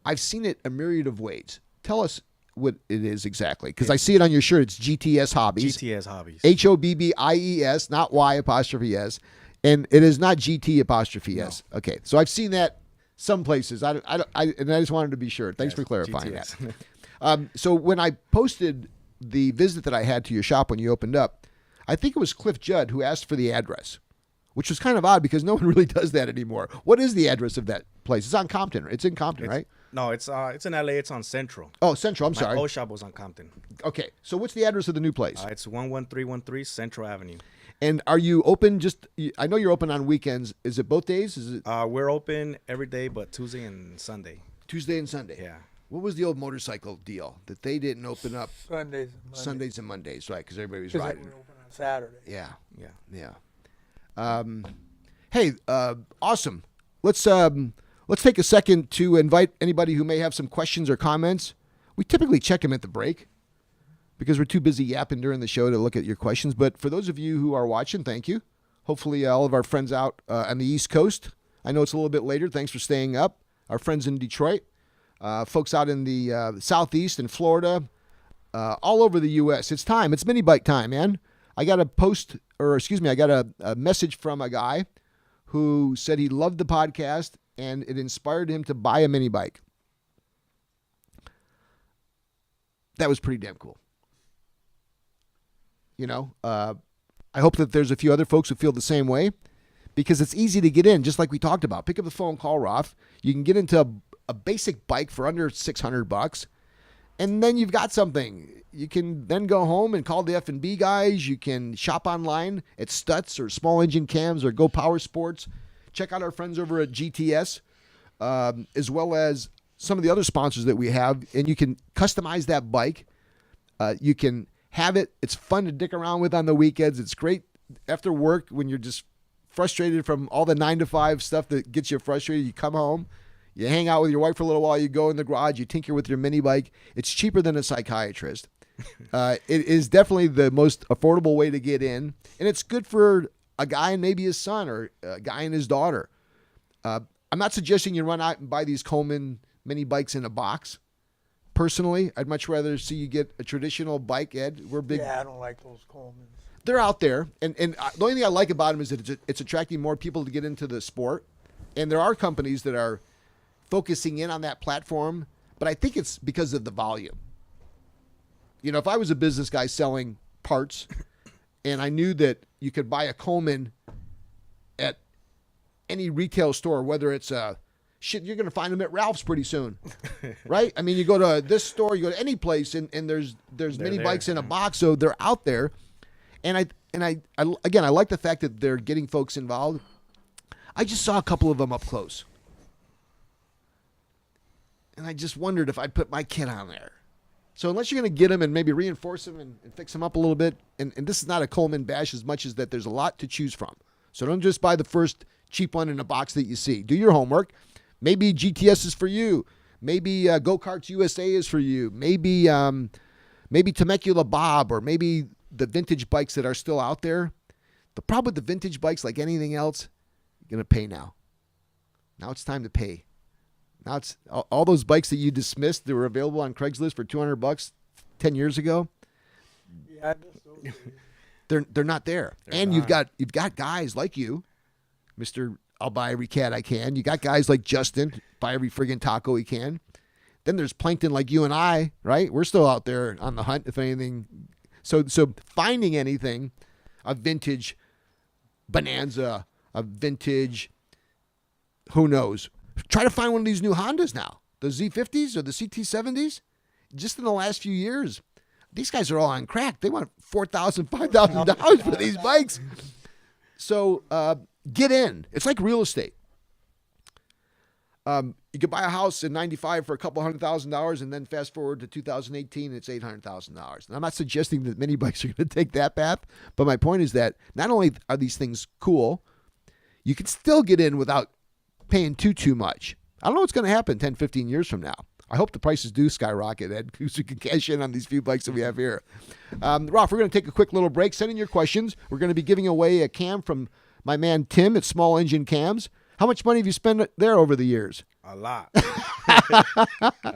I've seen it a myriad of ways. Tell us what it is exactly, because I see it on your shirt. It's GTS Hobbies. GTS Hobbies. HOBBIES, not Y''S. And it is not GT''S. No. Okay, so I've seen that some places. And I just wanted to be sure. Thanks for clarifying GTS. that. So when I posted the visit that I had to your shop when you opened up, I think it was Cliff Judd who asked for the address, which was kind of odd because no one really does that anymore. What is the address of that place? It's on Compton. It's in Compton, right? No, it's in LA. It's on Central. Oh, Central. I'm sorry. My old shop was on Compton. Okay, so what's the address of the new place? It's 11313 Central Avenue. And are you open I know you're open on weekends. Is it both days? Is it We're open every day but Tuesday and Sunday. Tuesday and Sunday? Yeah. What was the old motorcycle deal that they didn't open up Sundays and Mondays, right? Because everybody was Because riding. they were open on Saturday. Yeah. Hey, awesome. Let's take a second to invite anybody who may have some questions or comments. We typically check them at the break because we're too busy yapping during the show to look at your questions. But for those of you who are watching, thank you. Hopefully all of our friends out on the East Coast. I know it's a little bit later. Thanks for staying up. Our friends in Detroit, folks out in the Southeast and Florida, all over the U.S. It's time. It's mini bike time, man. I got a message from a guy who said he loved the podcast and it inspired him to buy a mini bike. That was pretty damn cool. You know, I hope that there's a few other folks who feel the same way because it's easy to get in, just like we talked about. Pick up the phone, call Rafa. You can get into a basic bike for under $600, and then you've got something. You can then go home and call the F&B guys. You can shop online at Stutz or Small Engine Cams or Go Power Sports. Check out our friends over at GTS, as well as some of the other sponsors that we have, and you can customize that bike. You can have it. It's fun to dick around with on the weekends. It's great after work when you're just frustrated from all the 9-to-5 stuff that gets you frustrated. You come home, you hang out with your wife for a little while, you go in the garage, you tinker with your mini bike. It's cheaper than a psychiatrist. It is definitely the most affordable way to get in, and it's good for a guy and maybe his son or a guy and his daughter. I'm not suggesting you run out and buy these Coleman mini bikes in a box. Personally, I'd much rather see you get a traditional bike, Ed. We're big. Yeah, I don't like those Colemans. They're out there, and the only thing I like about them is that it's attracting more people to get into the sport, and there are companies that are focusing in on that platform, but I think it's because of the volume. You know, if I was a business guy selling parts and I knew that you could buy a Coleman at any retail store, whether it's you're going to find them at Ralph's pretty soon, right? I mean, you go to this store, you go to any place, and there's mini bikes in a box, so they're out there. And I like the fact that they're getting folks involved. I just saw a couple of them up close, and I just wondered if I'd put my kid on there. So unless you're going to get them and maybe reinforce them and fix them up a little bit, and this is not a Coleman bash as much as that there's a lot to choose from. So don't just buy the first cheap one in a box that you see. Do your homework. Maybe GTS is for you. Maybe Go-Karts USA is for you. Maybe Temecula Bob, or maybe the vintage bikes that are still out there. The problem with the vintage bikes, like anything else, you're going to pay now. Now it's time to pay. Now it's all those bikes that you dismissed that were available on Craigslist for $200 10 years ago. Yeah, I miss those days. They're not there. And you've got guys like you, Mr. I'll buy every cat I can. You got guys like Justin, buy every friggin' taco he can. Then there's plankton like you and I, right? We're still out there on the hunt, if anything. So finding anything, a vintage Bonanza, a vintage, who knows? Try to find one of these new Hondas now, the Z50s or the CT70s. Just in the last few years, these guys are all on crack. They want $4,000, $5,000 for these bikes. So get in. It's like real estate. You could buy a house in 95 for a couple $100,000, and then fast forward to 2018, it's $800,000. And I'm not suggesting that mini bikes are going to take that path, but my point is that not only are these things cool, you can still get in without paying too much. I don't know what's going to happen 10, 15 years from now. I hope the prices do skyrocket, Ed, because we can cash in on these few bikes that we have here. Rafa, we're going to take a quick little break. Send in your questions. We're going to be giving away a cam from my man Tim at Small Engine Cams. How much money have you spent there over the years? A lot. A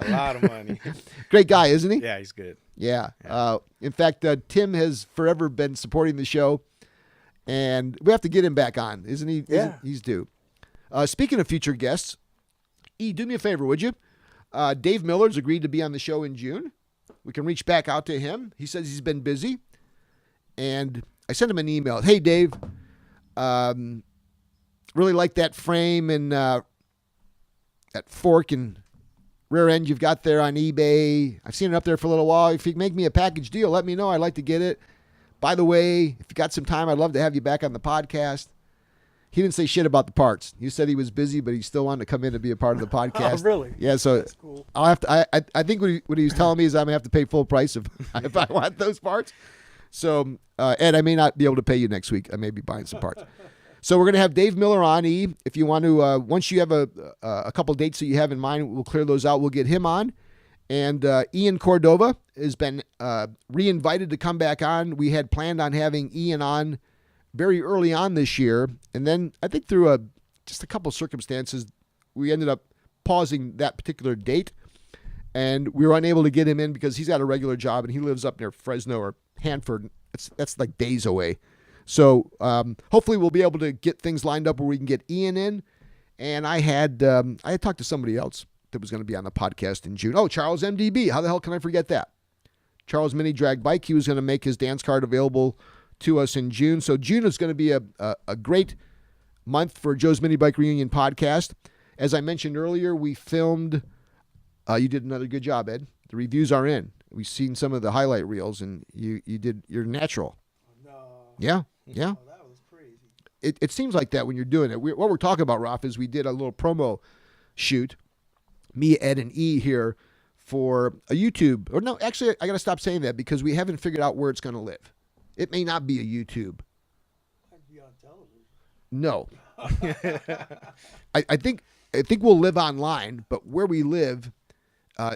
lot of money. Great guy, isn't he? Yeah, he's good. Yeah. In fact, Tim has forever been supporting the show, and we have to get him back on, isn't he? Yeah. He's due. Speaking of future guests, do me a favor, would you? Dave Miller's agreed to be on the show in June. We can reach back out to him. He says he's been busy, and I sent him an email. Hey, Dave, really like that frame and that fork and rear end you've got there on eBay. I've seen it up there for a little while. If you can make me a package deal, let me know. I'd like to get it. By the way, if you got some time, I'd love to have you back on the podcast. He didn't say shit about the parts. He said he was busy, but he still wanted to come in to be a part of the podcast. Oh, really? Yeah, so That's cool. I'll have to. I think what he was telling me is I'm gonna have to pay full price if I want those parts. So Ed, I may not be able to pay you next week. I may be buying some parts. So we're gonna have Dave Miller on. If you want to, once you have a couple dates that you have in mind, we'll clear those out. We'll get him on. And Ian Cordova has been re-invited to come back on. We had planned on having Ian on very early on this year, and then I think through just a couple circumstances, we ended up pausing that particular date, and we were unable to get him in because he's got a regular job and he lives up near Fresno or Hanford. That's like days away. So hopefully we'll be able to get things lined up where we can get Ian in. And I had talked to somebody else that was going to be on the podcast in June. Oh, Charles MDB. How the hell can I forget that? Charles Mini Drag Bike. He was going to make his dance card available to us in June. So June is going to be a great month for Joe's Minibike Reunion podcast. As I mentioned earlier, we filmed. You did another good job, Ed. The reviews are in. We've seen some of the highlight reels, and you're natural. No. Yeah. Oh, that was crazy. It seems like that when you're doing it. What we're talking about, Rafa, is we did a little promo shoot, me, Ed, and E here for a YouTube. Or no, actually, I got to stop saying that because we haven't figured out where it's going to live. It may not be a YouTube. I'd be on television. No. I think we'll live online, but where we live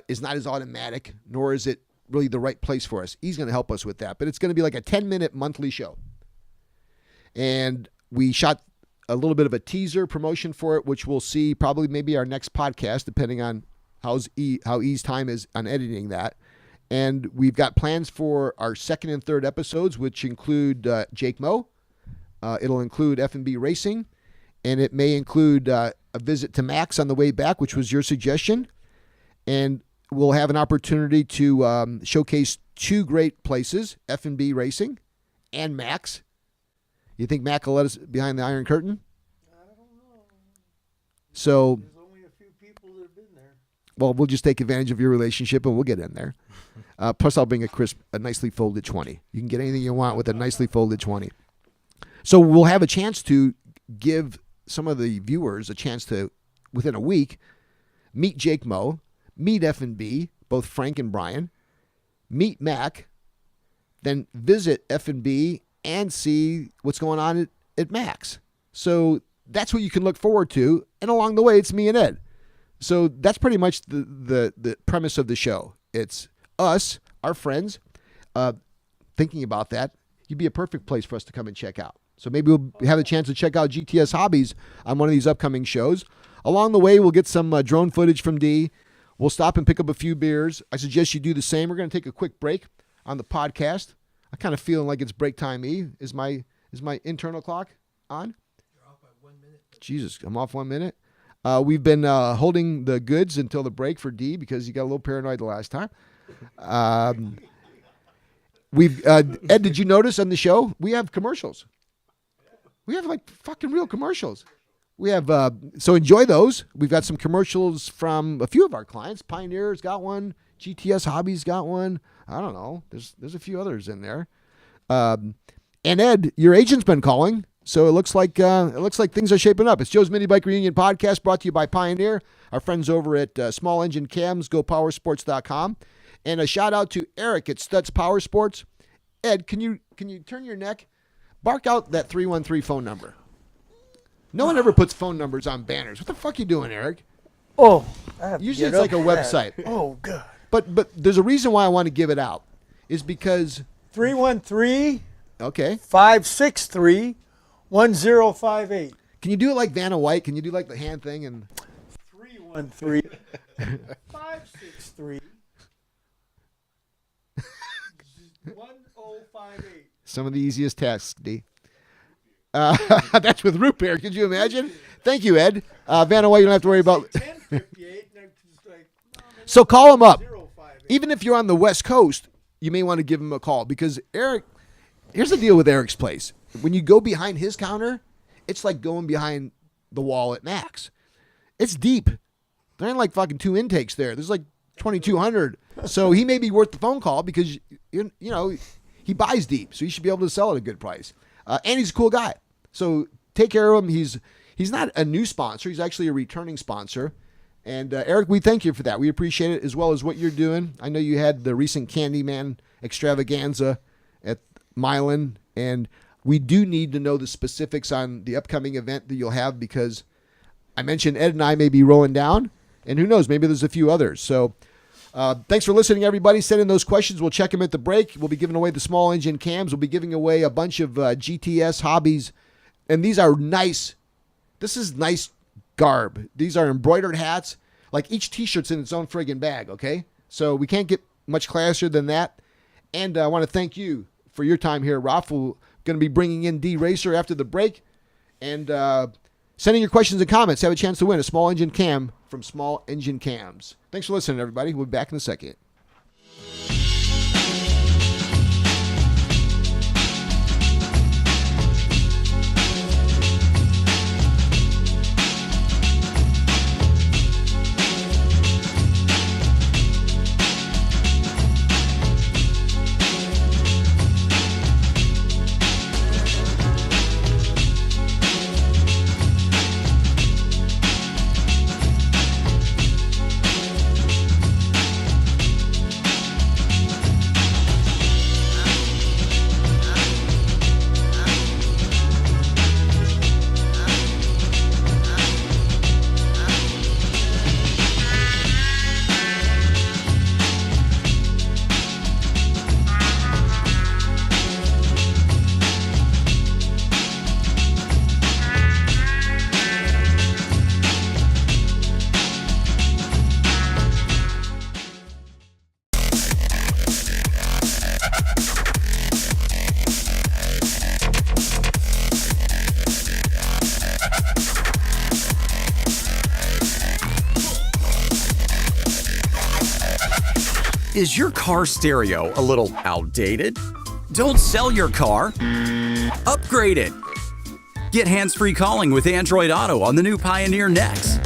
is not as automatic, nor is it really the right place for us. He's going to help us with that. But it's going to be like a 10-minute monthly show. And we shot a little bit of a teaser promotion for it, which we'll see probably maybe our next podcast, depending on how E's time is on editing that. And we've got plans for our second and third episodes, which include Jake Moe. It'll include F&B Racing. And it may include a visit to Max on the way back, which was your suggestion. And we'll have an opportunity to showcase two great places, F&B Racing and Max. You think Mac will let us behind the Iron Curtain? I don't know. So, There's only a few people that have been there. well, we'll just take advantage of your relationship and we'll get in there. Plus, I'll bring a nicely folded 20. You can get anything you want with a nicely folded 20. So we'll have a chance to give some of the viewers a chance to, within a week, meet Jake Moe, meet F&B, both Frank and Brian, meet Mac, then visit F&B and see what's going on at Max. So that's what you can look forward to. And along the way, it's me and Ed. So that's pretty much the premise of the show. It's us, our friends, thinking about that. You'd be a perfect place for us to come and check out. So maybe we'll have a chance to check out GTS Hobbies on one of these upcoming shows. Along the way, we'll get some drone footage from D. We'll stop and pick up a few beers. I suggest you do the same. We're going to take a quick break on the podcast. I'm kind of feeling like it's break time, E. Is my internal clock on? You're off by 1 minute. Jesus, I'm off 1 minute. We've been holding the goods until the break for D because you got a little paranoid the last time. Ed, did you notice on the show we have commercials? We have like fucking real commercials. We have so enjoy those. We've got some commercials from a few of our clients. Pioneer's got one. GTS Hobbies got one. I don't know. There's a few others in there. And Ed, your agent's been calling, so it looks like things are shaping up. It's Joe's Minibike Reunion podcast brought to you by Pioneer, our friends over at Small Engine Cams, GoPowersports.com, and a shout out to Eric at Stutz Power Sports. Ed, can you turn your neck? Bark out that 313 phone number. No one ever puts phone numbers on banners. What the fuck you doing, Eric? Oh. Usually it's like a website. Oh, God. But there's a reason why I want to give it out. Is because 313 okay. 563 1058. Can you do it like Vanna White? Can you do like the hand thing and 313 563 1058. some of the easiest tasks, D. That's with root beer. Could you imagine? Thank you, Ed. Vanna White, you don't have to worry about. 1058. So call him up. Even if you're on the West Coast, you may want to give him a call because Eric, here's the deal with Eric's place. When you go behind his counter, it's like going behind the wall at Max. It's deep. There ain't like fucking 2 intakes there. There's like 2,200. So he may be worth the phone call because, you know, he buys deep. So you should be able to sell at a good price. And he's a cool guy. So take care of him. He's not a new sponsor. He's actually a returning sponsor. And Eric, we thank you for that. We appreciate it as well as what you're doing. I know you had the recent Candyman extravaganza at Milan, and we do need to know the specifics on the upcoming event that you'll have because I mentioned Ed and I may be rolling down, and who knows, maybe there's a few others. So thanks for listening, everybody. Send in those questions. We'll check them at the break. We'll be giving away the small engine cams. We'll be giving away a bunch of GTS Hobbies, and these are nice. This is nice garb. These are embroidered hats. Like each t-shirt's in its own friggin' bag, okay? So we can't get much classier than that. And I want to thank you for your time here. Rafa, we're going to be bringing in D Racer after the break. And sending your questions and comments. Have a chance to win a small engine cam from Small Engine Cams. Thanks for listening, everybody. We'll be back in a second. Is your car stereo a little outdated? Don't sell your car. Upgrade it. Get hands-free calling with Android Auto on the new Pioneer Next.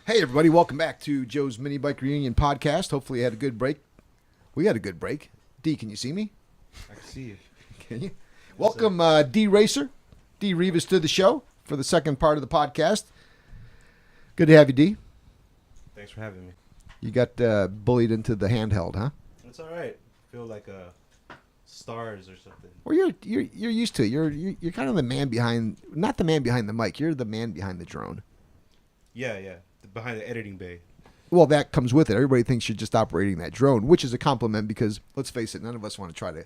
Hey, everybody. Welcome back to Joe's Minibike Reunion podcast. Hopefully you had a good break. We had a good break. D, can you see me? I can see you. Can you? Welcome, D Racer, D Rivas to the show for the second part of the podcast. Good to have you, D. Thanks for having me. You got bullied into the handheld, huh? It's all right. Feel like stars or something. Well, you're used to it. You're kind of the man behind, not the man behind the mic. You're the man behind the drone. Yeah. Behind the editing bay. Well, that comes with it. Everybody thinks you're just operating that drone, which is a compliment because, let's face it, none of us want to try to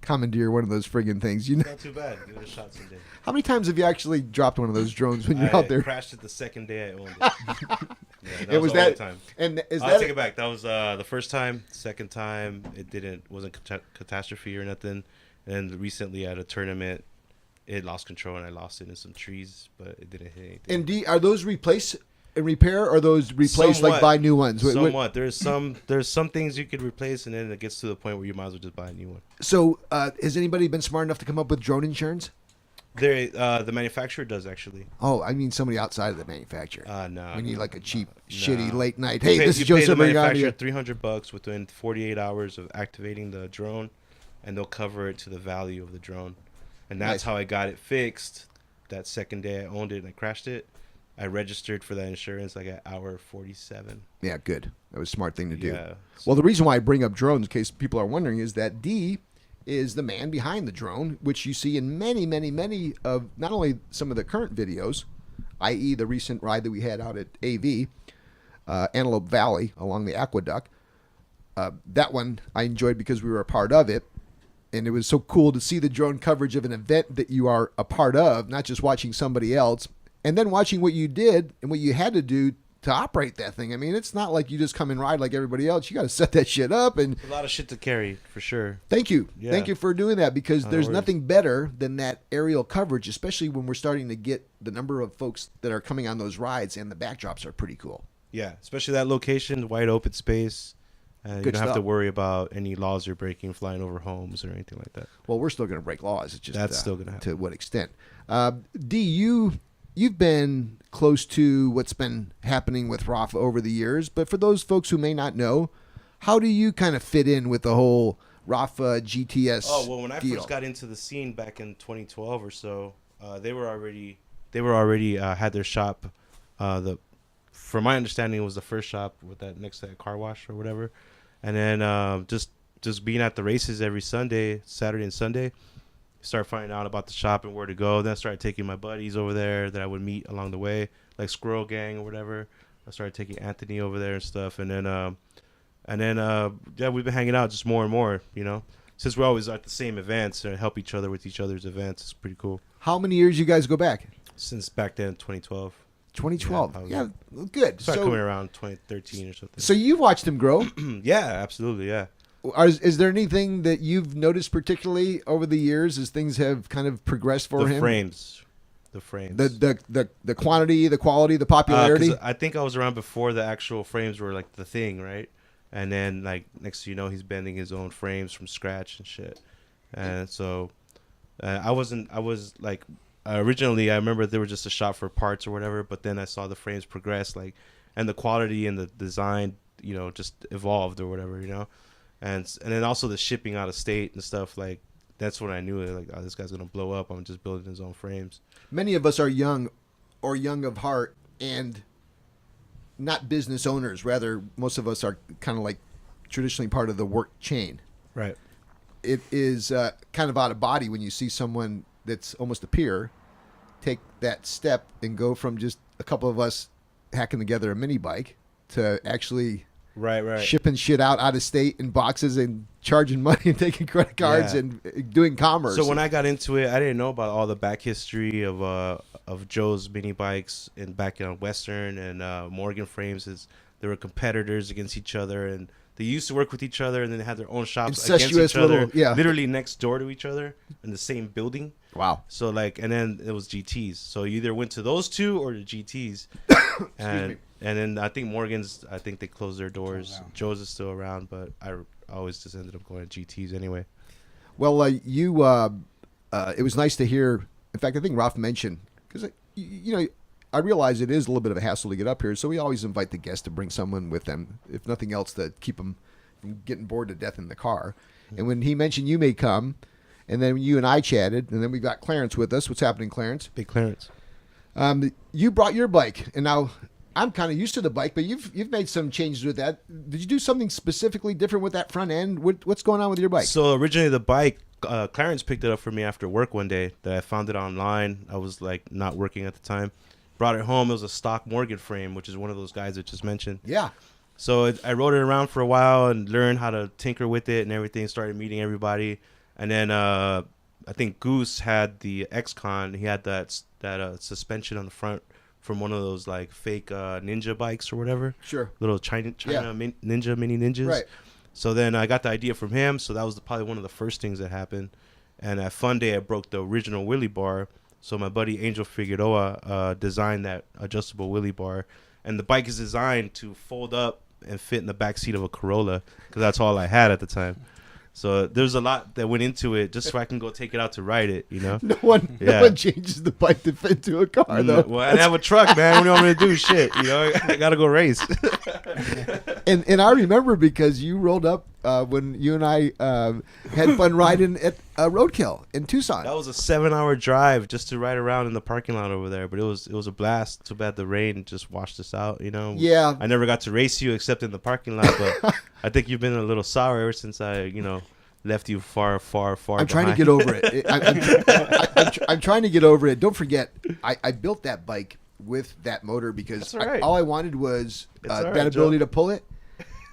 commandeer one of those friggin' things. You know? Not too bad. Give it a shot someday. How many times have you actually dropped one of those drones when you're out there? I crashed it the second day I owned it. Yeah, It was the only that time. And is I'll that take it back. That was the first time. Second time, it wasn't catastrophe or nothing. And recently at a tournament, it lost control and I lost it in some trees, but it didn't hit anything. And D, are those replace and repair, or are those replace Somewhat. like buy new ones? Somewhat. There's some things you could replace, and then it gets to the point where you might as well just buy a new one. So, has anybody been smart enough to come up with drone insurance? The manufacturer does actually. Oh, I mean somebody outside of the manufacturer. No. We need like a cheap, No. shitty late night. You Hey, pay- this is you Joe pay the manufacturer Sebergandio. $300 within 48 hours of activating the drone, and they'll cover it to the value of the drone. And that's Nice. how I got it fixed. That second day I owned it and I crashed it. I registered for that insurance like at hour 47. Yeah, good. That was a smart thing to do. Yeah. Well, the reason why I bring up drones, in case people are wondering, is that D is the man behind the drone, which you see in many, many, many of not only some of the current videos, i.e. the recent ride that we had out at AV, Antelope Valley along the aqueduct. That one I enjoyed because we were a part of it. And it was so cool to see the drone coverage of an event that you are a part of, not just watching somebody else, and then watching what you did and what you had to do to operate that thing. I mean, it's not like you just come and ride like everybody else. You got to set that shit up. And A lot of shit to carry, for sure. thank you. Yeah. Thank you for doing that, because there's worries. nothing better than that aerial coverage, especially when we're starting to get the number of folks that are coming on those rides, and the backdrops are pretty cool. Yeah, especially that location, wide open space. You Good don't have to stuff. worry about any laws you're breaking, flying over homes or anything like that. Well, we're still going to break laws. It's just That's still gonna happen. To what extent? D, you've been close to what's been happening with Rafa over the years, but for those folks who may not know, how do you kind of fit in with the whole Rafa GTS? Oh well, when I deal? first got into the scene back in 2012 or so, they were already had their shop. From my understanding, it was the first shop with that next to that car wash or whatever, and then just being at the races every Sunday, Saturday and Sunday, started finding out about the shop and where to go. Then I started taking my buddies over there that I would meet along the way, like Squirrel Gang or whatever. I started taking Anthony over there and stuff, and then yeah, we've been hanging out just more and more, you know. Since we're always at the same events and help each other with each other's events, it's pretty cool. How many years you guys go back? Since back then, 2012. 2012. Yeah, Yeah, good. Started coming around 2013 or something. So you've watched him grow. Yeah, absolutely, yeah. Is there anything that you've noticed particularly over the years as things have kind of progressed for him? The frames. The quantity, the quality, the popularity. 'Cause I think I was around before the actual frames were like the thing, right? And then like next thing you know, he's bending his own frames from scratch and shit. And so I was like originally I remember they were just a shop for parts or whatever, but then I saw the frames progress, like, and the quality and the design, you know, just evolved or whatever, you know. And then also the shipping out of state and stuff, like that's when I knew it, like, oh, this guy's gonna blow up. I'm just building his own frames. Many of us are young or young of heart and not business owners. Rather, most of us are kind of like traditionally part of the work chain. Right. It is kind of out of body when you see someone that's almost a peer take that step and go from just a couple of us hacking together a mini bike to actually Right. shipping shit out of state in boxes and charging money and taking credit cards Yeah. and doing commerce. So when I got into it, I didn't know about all the back history of Joe's mini bikes and back on Western and Morgan Frames. They were competitors against each other, and they used to work with each other, and then they had their own shops against Incestuous each other, little- yeah. literally next door to each other in the same building. Wow. So like, and then it was GTs. So you either went to those two or the GTs. And then I think Morgan's, I think they closed their doors. Joe's is still around, but I always just ended up going to GTs anyway. Well, it was nice to hear. In fact, I think Rafa mentioned, because, I realize it is a little bit of a hassle to get up here, so we always invite the guests to bring someone with them, if nothing else, to keep them from getting bored to death in the car. And when he mentioned you may come, and then you and I chatted, and then we got Clarence with us. What's happening, Clarence? Big Clarence. You brought your bike, and now I'm kind of used to the bike, but you've made some changes with that. Did you do something specifically different with that front end? What's going on with your bike? So originally the bike, Clarence picked it up for me after work one day. That I found it online. I was like not working at the time. Brought it home. It was a stock Morgan frame, which is one of those guys that just mentioned. Yeah. So I rode it around for a while and learned how to tinker with it and everything. Started meeting everybody, and then I think Goose had the X-Con. He had that suspension on the front from one of those like fake ninja bikes or whatever. Sure. Little China Yeah. mini ninjas. Right. So then I got the idea from him. So that was probably one of the first things that happened. And at Fun Day, I broke the original wheelie bar. So my buddy Angel Figueroa designed that adjustable wheelie bar. And the bike is designed to fold up and fit in the back seat of a Corolla, because that's all I had at the time. So there's a lot that went into it just so I can go take it out to ride it, you know? No one changes the bike to fit into a car, though. Well, I have a truck, man. What do you want me to do? Shit, you know? I got to go race. And I remember because you rolled up when you and I had fun riding at Roadkill in Tucson. That was a 7-hour drive just to ride around in the parking lot over there, but it was a blast. Too bad the rain just washed us out, you know? Yeah. I never got to race you except in the parking lot, but I think you've been a little sour ever since I, left you far I'm trying to get over it. I'm trying to get over it. Don't forget, I built that bike with that motor because all right. all I wanted was all right, that ability Joe. to pull it.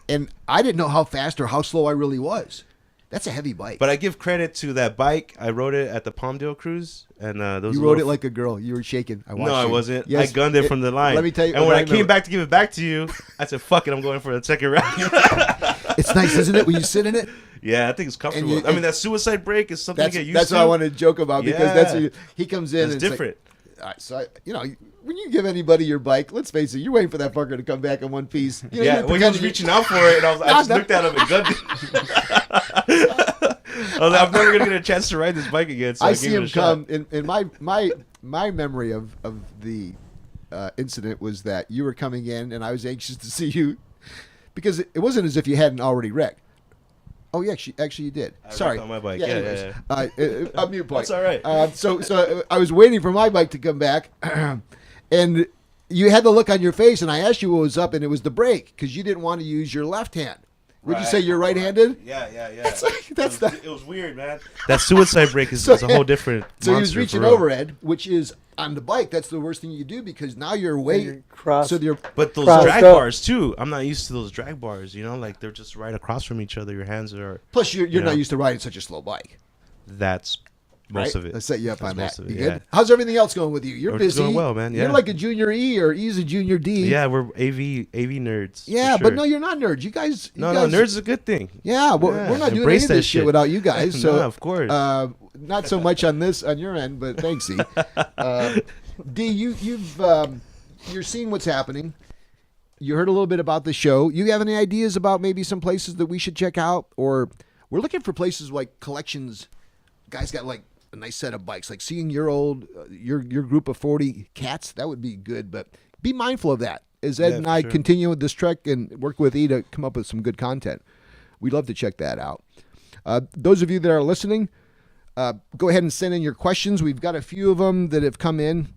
And I didn't know how fast or how slow I really was. That's a heavy bike. But I give credit to that bike. I rode it at the Palmdale cruise, and those. You rode it like a girl. You were shaking. I watched No, I you. wasn't. Yes, I gunned it from the line. Let me tell you. And when I came remember. back to give it back to you, I said, "Fuck it, I'm going for the second round." It's nice, isn't it, when you sit in it? Yeah, I think it's comfortable. And I mean, that suicide brake is something to get used That's to. what I wanted to joke about because Yeah. that's what he comes in. It's and it's different. Like, all right, so when you give anybody your bike, let's face it, you're waiting for that fucker to come back in one piece. You know, Yeah, you're well, he was pretending- reaching out for it, and I just looked at him and gunned it. I was like, I'm never gonna get a chance to ride this bike again. So I, I gave see it him a shot. come. In my memory of the incident was that you were coming in, and I was anxious to see you because it wasn't as if you hadn't already wrecked. Oh yeah, actually you did. I Sorry, wrecked on my bike. Yeah, anyways, a mute point. That's all right. So I was waiting for my bike to come back, and you had the look on your face, and I asked you what was up, and it was the brake because you didn't want to use your left hand. Would you say you're right-handed? Yeah. It was weird, man. That suicide brake is a whole different. So he was monster, reaching for real. overhead, which is on the bike. That's the worst thing you do because now you're way you're crossed. So you're But those Crossed drag up. bars too. I'm not used to those drag bars. Like they're just right across from each other. Your hands are. plus you're Yeah. not used to riding such a slow bike. That's most right? of it. Let's set you up That's on that. most of it, You yeah. good? How's everything else going with you? You're Everything's busy. going well, man, You're yeah. like a junior E or E's a junior D. Yeah, we're AV nerds. for Yeah, sure. but no, you're not nerds. You guys. No, nerds is a good thing. Yeah, well, Yeah, we're not doing embrace any of that this shit shit. without you guys. So No, of course. not so much on your end, but thanks, C. D, you're seeing what's happening. You heard a little bit about the show. You have any ideas about maybe some places that we should check out, or we're looking for places like collections. Guys got like a nice set of bikes, like seeing your group of 40 cats. That would be good, but be mindful of that as Ed Yeah, and for I sure. continue with this trek and work with E to come up with some good content. We'd love to check that out. Those of you that are listening, go ahead and send in your questions. We've got a few of them that have come in.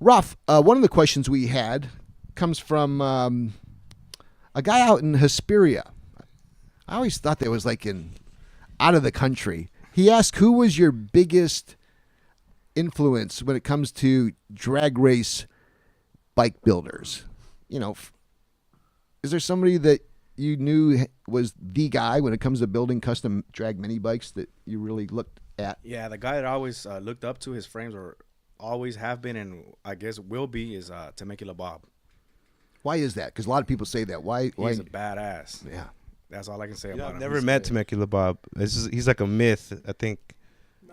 Rafa, one of the questions we had comes from a guy out in Hesperia. I always thought that was like out of the country. He asked, who was your biggest influence when it comes to drag race bike builders? You know, is there somebody that you knew was the guy when it comes to building custom drag mini bikes that you really looked at? Yeah, the guy that I always looked up to, his frames are always have been, and I guess will be, is Temecula Bob. Why is that? Because a lot of people say that. Why? He's a badass. Yeah. That's all I can say You know, about I've him. never met Temecula Bob. He's like a myth. I think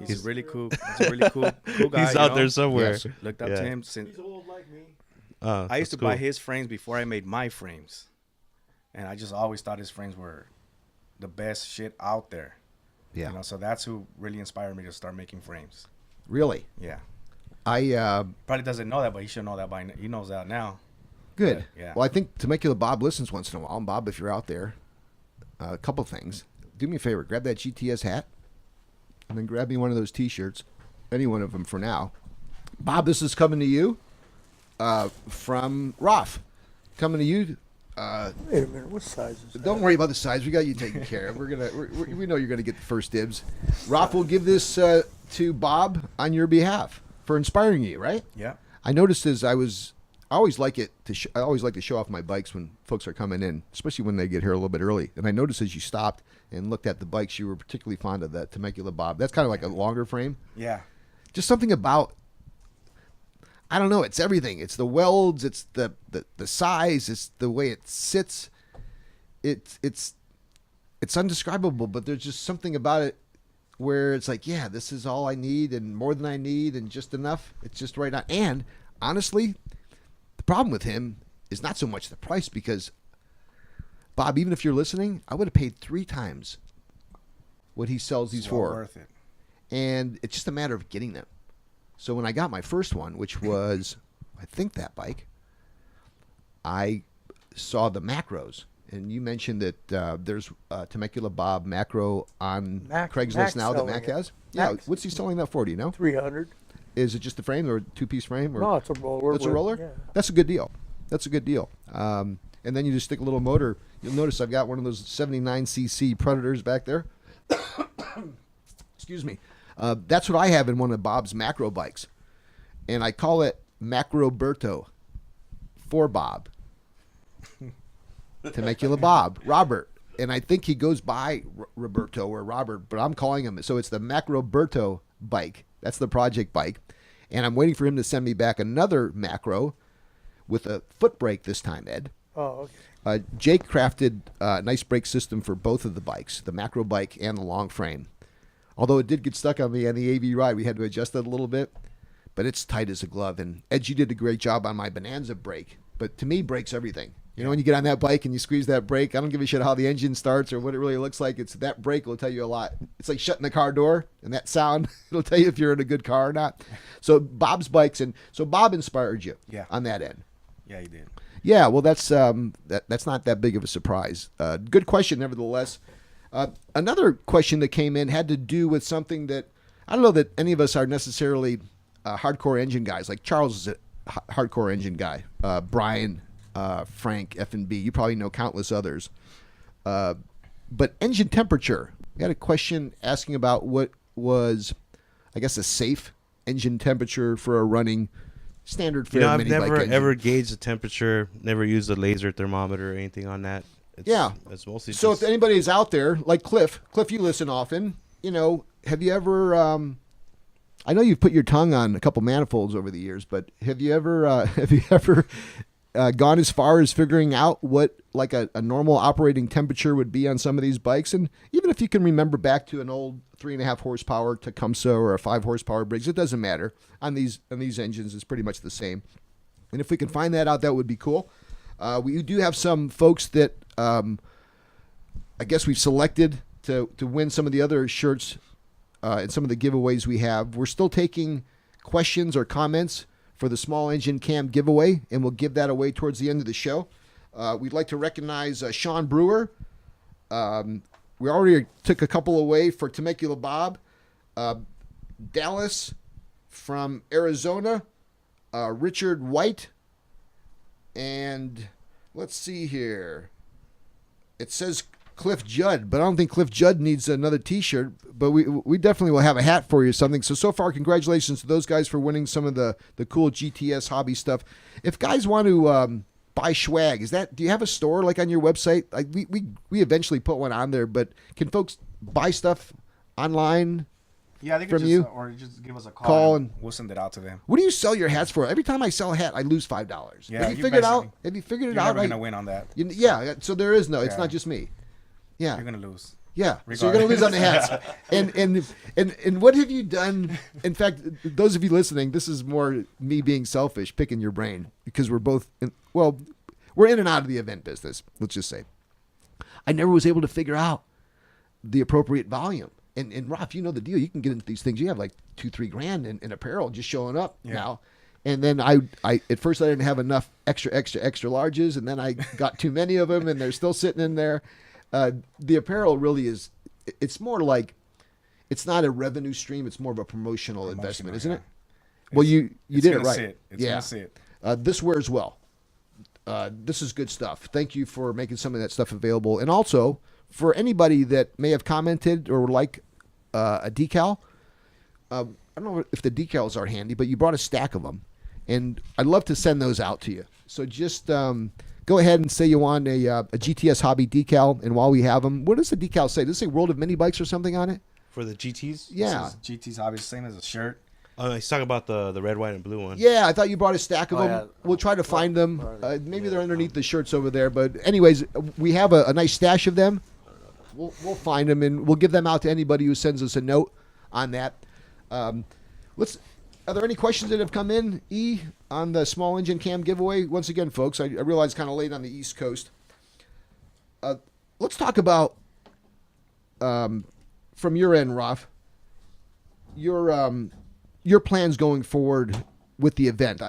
He's really cool. He's a really cool guy. he's out there somewhere. Yes. Looked up Yeah. to him since He's old like me. I used to That's cool. buy his frames before I made my frames, and I just always thought his frames were the best shit out there. Yeah. You know, so that's who really inspired me to start making frames. Really? Yeah. I Probably doesn't know that, but he should know that he knows that now. good. Yeah. Well, I think Temecula Bob listens once in a while. And Bob, if you're out there, a couple things. Do me a favor. Grab that GTS hat, and then grab me one of those T-shirts. Any one of them for now. Bob, this is coming to you from Rafa. Coming to you. Wait a minute, what size is that? Don't worry about the size. We got you taken care of. We know you're gonna get the first dibs. Rafa will give this to Bob on your behalf for inspiring you. Right? Yeah. I noticed as I always like to show off my bikes when folks are coming in, especially when they get here a little bit early. And I noticed as you stopped and looked at the bikes, you were particularly fond of that Temecula Bob. That's kind of like a longer frame. Yeah. Just something about, I don't know, it's everything. It's the welds, it's the size, it's the way it sits. It's undescribable, but there's just something about it where it's like, yeah, this is all I need and more than I need and just enough. It's just right on. And honestly, the problem with him is not so much the price, because Bob, even if you're listening, I would have paid 3 times what he sells these It's well for. worth it. And it's just a matter of getting them. So when I got my first one, which was, I think, that bike, I saw the macros. And you mentioned that there's Temecula Bob macro on Craigslist Mac's now that selling Mac it. has. Yeah, Mac's- what's he selling that for? Do you know? 300. Is it just the frame or a 2-piece frame? Or No, it's a roller. it's a roller? Yeah. That's a good deal. That's a good deal. And then you just stick a little motor. You'll notice I've got one of those 79cc Predators back there. Excuse me. That's what I have in one of Bob's macro bikes. And I call it Macroberto for Bob. Temecula Bob, Robert. And I think he goes by Roberto or Robert, but I'm calling him. So it's the Macroberto bike. That's the project bike. And I'm waiting for him to send me back another macro with a foot brake this time, Ed. Oh, okay. Jake crafted a nice brake system for both of the bikes, the macro bike and the long frame. Although it did get stuck on me on the AV ride, we had to adjust it a little bit, but it's tight as a glove. And Ed, you did a great job on my Bonanza brake, but to me, brake's everything. You know, when you get on that bike and you squeeze that brake, I don't give a shit how the engine starts or what it really looks like. It's that brake will tell you a lot. It's like shutting the car door, and that sound, it'll tell you if you're in a good car or not. So Bob's bikes, and so Bob inspired you on that end. Yeah, he did. Yeah, well, that's not that big of a surprise. Good question, nevertheless. Another question that came in had to do with something that I don't know that any of us are necessarily hardcore engine guys. Like Charles is a hardcore engine guy. Brian, Frank, F&B. You probably know countless others. But engine temperature. We had a question asking about what was, I guess, a safe engine temperature for a running standard fare I've mini bike never engine. ever gauged the temperature. Never used a laser thermometer or anything on that. It's mostly So just, if anybody is out there, like Cliff, you listen often. You know, have you ever? I know you've put your tongue on a couple manifolds over the years, but have you ever gone as far as figuring out what like a normal operating temperature would be on some of these bikes? And even if you can remember back to an old 3.5 horsepower Tecumseh or a 5 horsepower Briggs, it doesn't matter. On these engines, it's pretty much the same. And if we can find that out, that would be cool. We do have some folks that I guess we've selected to win some of the other shirts and some of the giveaways we have. We're still taking questions or comments for the small engine cam giveaway, and we'll give that away towards the end of the show. We'd like to recognize Sean Brewer. We already took a couple away for Temecula Bob. Dallas from Arizona. Richard White. And let's see here. It says Cliff Judd, but I don't think Cliff Judd needs another T-shirt. But we definitely will have a hat for you or something. So far, congratulations to those guys for winning some of the cool GTS hobby stuff. If guys want to buy swag, do you have a store like on your website? Like we eventually put one on there, but can folks buy stuff online? Yeah, they from can you? or just give us a call and we'll send it out to them. What do you sell your hats for? Every time I sell a hat, I lose $5. Yeah, Have you figured it out? Have you figured it You're out? never gonna win on that. Yeah, so there is no. It's Yeah. not just me. Yeah, You're gonna lose. yeah. So you're gonna lose on the hats. And what have you done? In fact, those of you listening, this is more me being selfish, picking your brain because we're both we're in and out of the event business. Let's just say, I never was able to figure out the appropriate volume. And Rafa, you know the deal. You can get into these things. You have like $2-3 grand in apparel just showing up now. And then I at first I didn't have enough extra larges, and then I got too many of them, and they're still sitting in there. The apparel really is. It's more like it's not a revenue stream. It's more of a promotional investment, isn't it? Well, you did it right. It's gonna sit. This wears well. This is good stuff. Thank you for making some of that stuff available, and also for anybody that may have commented or would like a decal. I don't know if the decals are handy, but you brought a stack of them, and I'd love to send those out to you. So just go ahead and say you want a GTS Hobby decal, and while we have them, what does the decal say? Does it say World of Minibikes or something on it? For the GTs? Yeah. GT's Hobbies, same as a shirt. He's talking about the red, white, and blue one. Yeah, I thought you brought a stack of them. yeah. We'll try to find them. Maybe they're underneath the shirts over there. But anyways, we have a nice stash of them. We'll find them, and we'll give them out to anybody who sends us a note on that. Are there any questions that have come in, E, on the small engine cam giveaway? Once again, folks, I realize it's kind of late on the East Coast. Let's talk about, from your end, Rafa, your plans going forward with the event.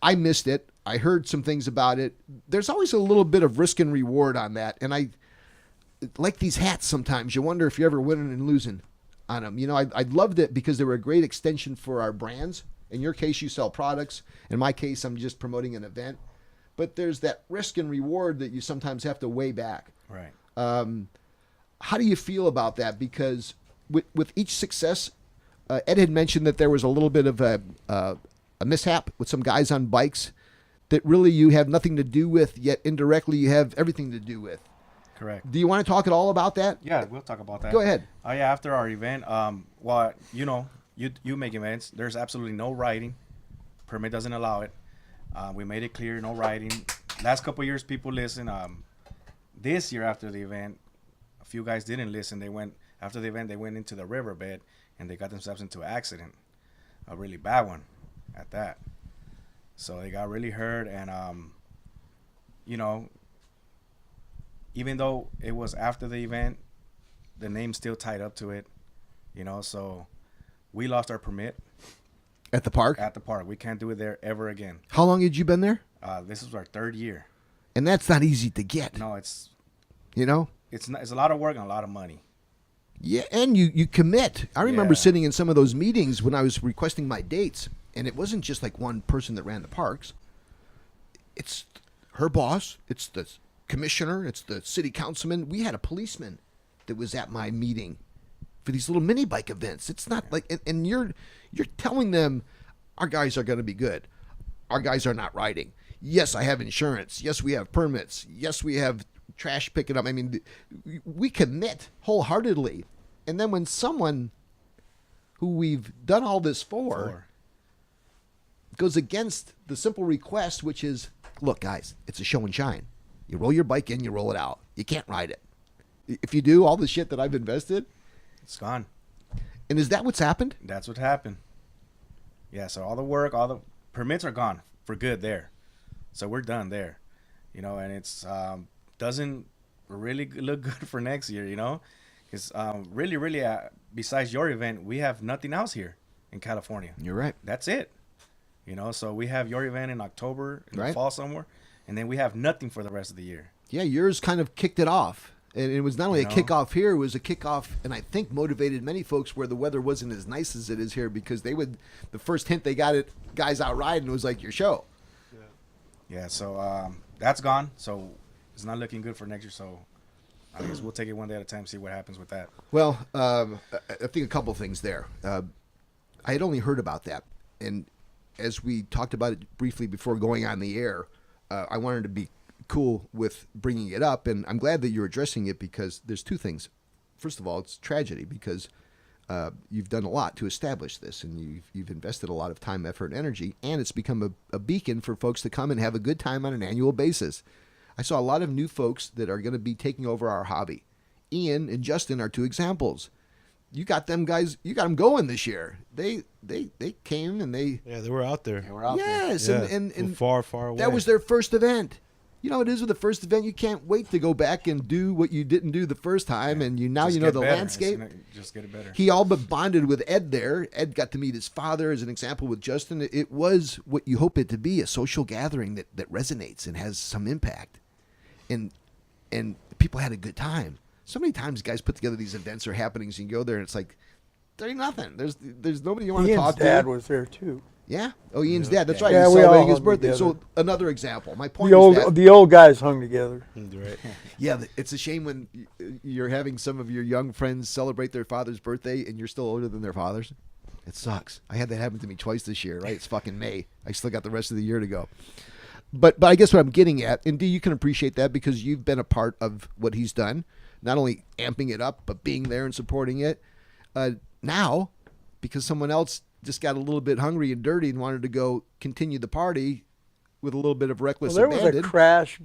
I missed it. I heard some things about it. There's always a little bit of risk and reward on that, and I like these hats sometimes. You wonder if you're ever winning and losing on them. You know, I loved it because they were a great extension for our brands. In your case, you sell products. In my case, I'm just promoting an event. But there's that risk and reward that you sometimes have to weigh back. Right. How do you feel about that? Because with each success, Ed had mentioned that there was a little bit of a mishap with some guys on bikes that really you have nothing to do with, yet indirectly you have everything to do with. Correct. Do you want to talk at all about that? Yeah, we'll talk about that. Go ahead. Oh yeah, after our event, well, you know, you make events. There's absolutely no riding. Permit doesn't allow it. We made it clear, no riding. Last couple of years, people listen. This year after the event, a few guys didn't listen. After the event, they went into the riverbed and they got themselves into an accident, a really bad one, at that. So they got really hurt, and you know, even though it was after the event, the name's still tied up to it, you know, so we lost our permit. At the park? At the park. We can't do it there ever again. How long had you been there? This is our 3rd year. And that's not easy to get. No, it's a lot of work and a lot of money. Yeah, and you commit. I remember Yeah. sitting in some of those meetings when I was requesting my dates, and it wasn't just like one person that ran the parks. It's her boss, it's the commissioner, it's the city councilman. We had a policeman that was at my meeting for these little mini bike events. It's not like, and you're telling them our guys are going to be good. Our guys are not riding. Yes, I have insurance. Yes, we have permits. Yes, we have trash picking up. I mean, we commit wholeheartedly. And then when someone who we've done all this for goes against the simple request, which is, look, guys, it's a show and shine. You roll your bike in, you roll it out. You can't ride it. If you do all the shit that I've invested, It's gone. and is that what's happened? That's what happened. Yeah, so all the work, all the permits are gone for good there. So we're done there, you know, and it's doesn't really look good for next year, you know, because really, besides your event, we have nothing else here in California. You're right. That's it, you know. So we have your event in October, in Right. the fall somewhere, and then we have nothing for the rest of the year. Yeah, yours kind of kicked it off. And it was not only You a know? kickoff here, it was a kickoff, and I think motivated many folks where the weather wasn't as nice as it is here, because the first hint they got it, guys out riding, was like your show. Yeah, so that's gone. So it's not looking good for next year. So I guess we'll take it one day at a time, see what happens with that. Well, I think a couple things there. I had only heard about that, and as we talked about it briefly before going on the air, I wanted to be cool with bringing it up, and I'm glad that you're addressing it because there's two things. First of all, it's tragedy because you've done a lot to establish this, and you've invested a lot of time, effort, and energy, and it's become a beacon for folks to come and have a good time on an annual basis. I saw a lot of new folks that are going to be taking over our hobby. Ian and Justin are two examples. You got them guys. You got them going this year. They came and they were out there. They were out there. yes, Yeah, and from far away. that was their first event. You know, it is with the first event. You can't wait to go back and do what you didn't do the first time, and now Just you know get the better. landscape. Just get it better. He all but bonded with Ed there. Ed got to meet his father as an example with Justin. It was what you hope it to be, a social gathering that resonates and has some impact. And people had a good time. So many times guys put together these events or happenings and you go there and it's like, there ain't nothing. There's nobody you want to Ian's talk dad to. was there too. Yeah. Oh, Ian's dad. That's right. Yeah, He's we all celebrating his hung birthday. together. So another example. My point The is that, the old guys hung together. Right. yeah, it's a shame when you're having some of your young friends celebrate their father's birthday and you're still older than their fathers. It sucks. I had that happen to me twice this year, right? It's fucking May. I still got the rest of the year to go. But I guess what I'm getting at, and D, you can appreciate that because you've been a part of what he's done, not only amping it up, but being there and supporting it. Now, because someone else just got a little bit hungry and dirty and wanted to go continue the party with a little bit of reckless Well, there was abandon. a crash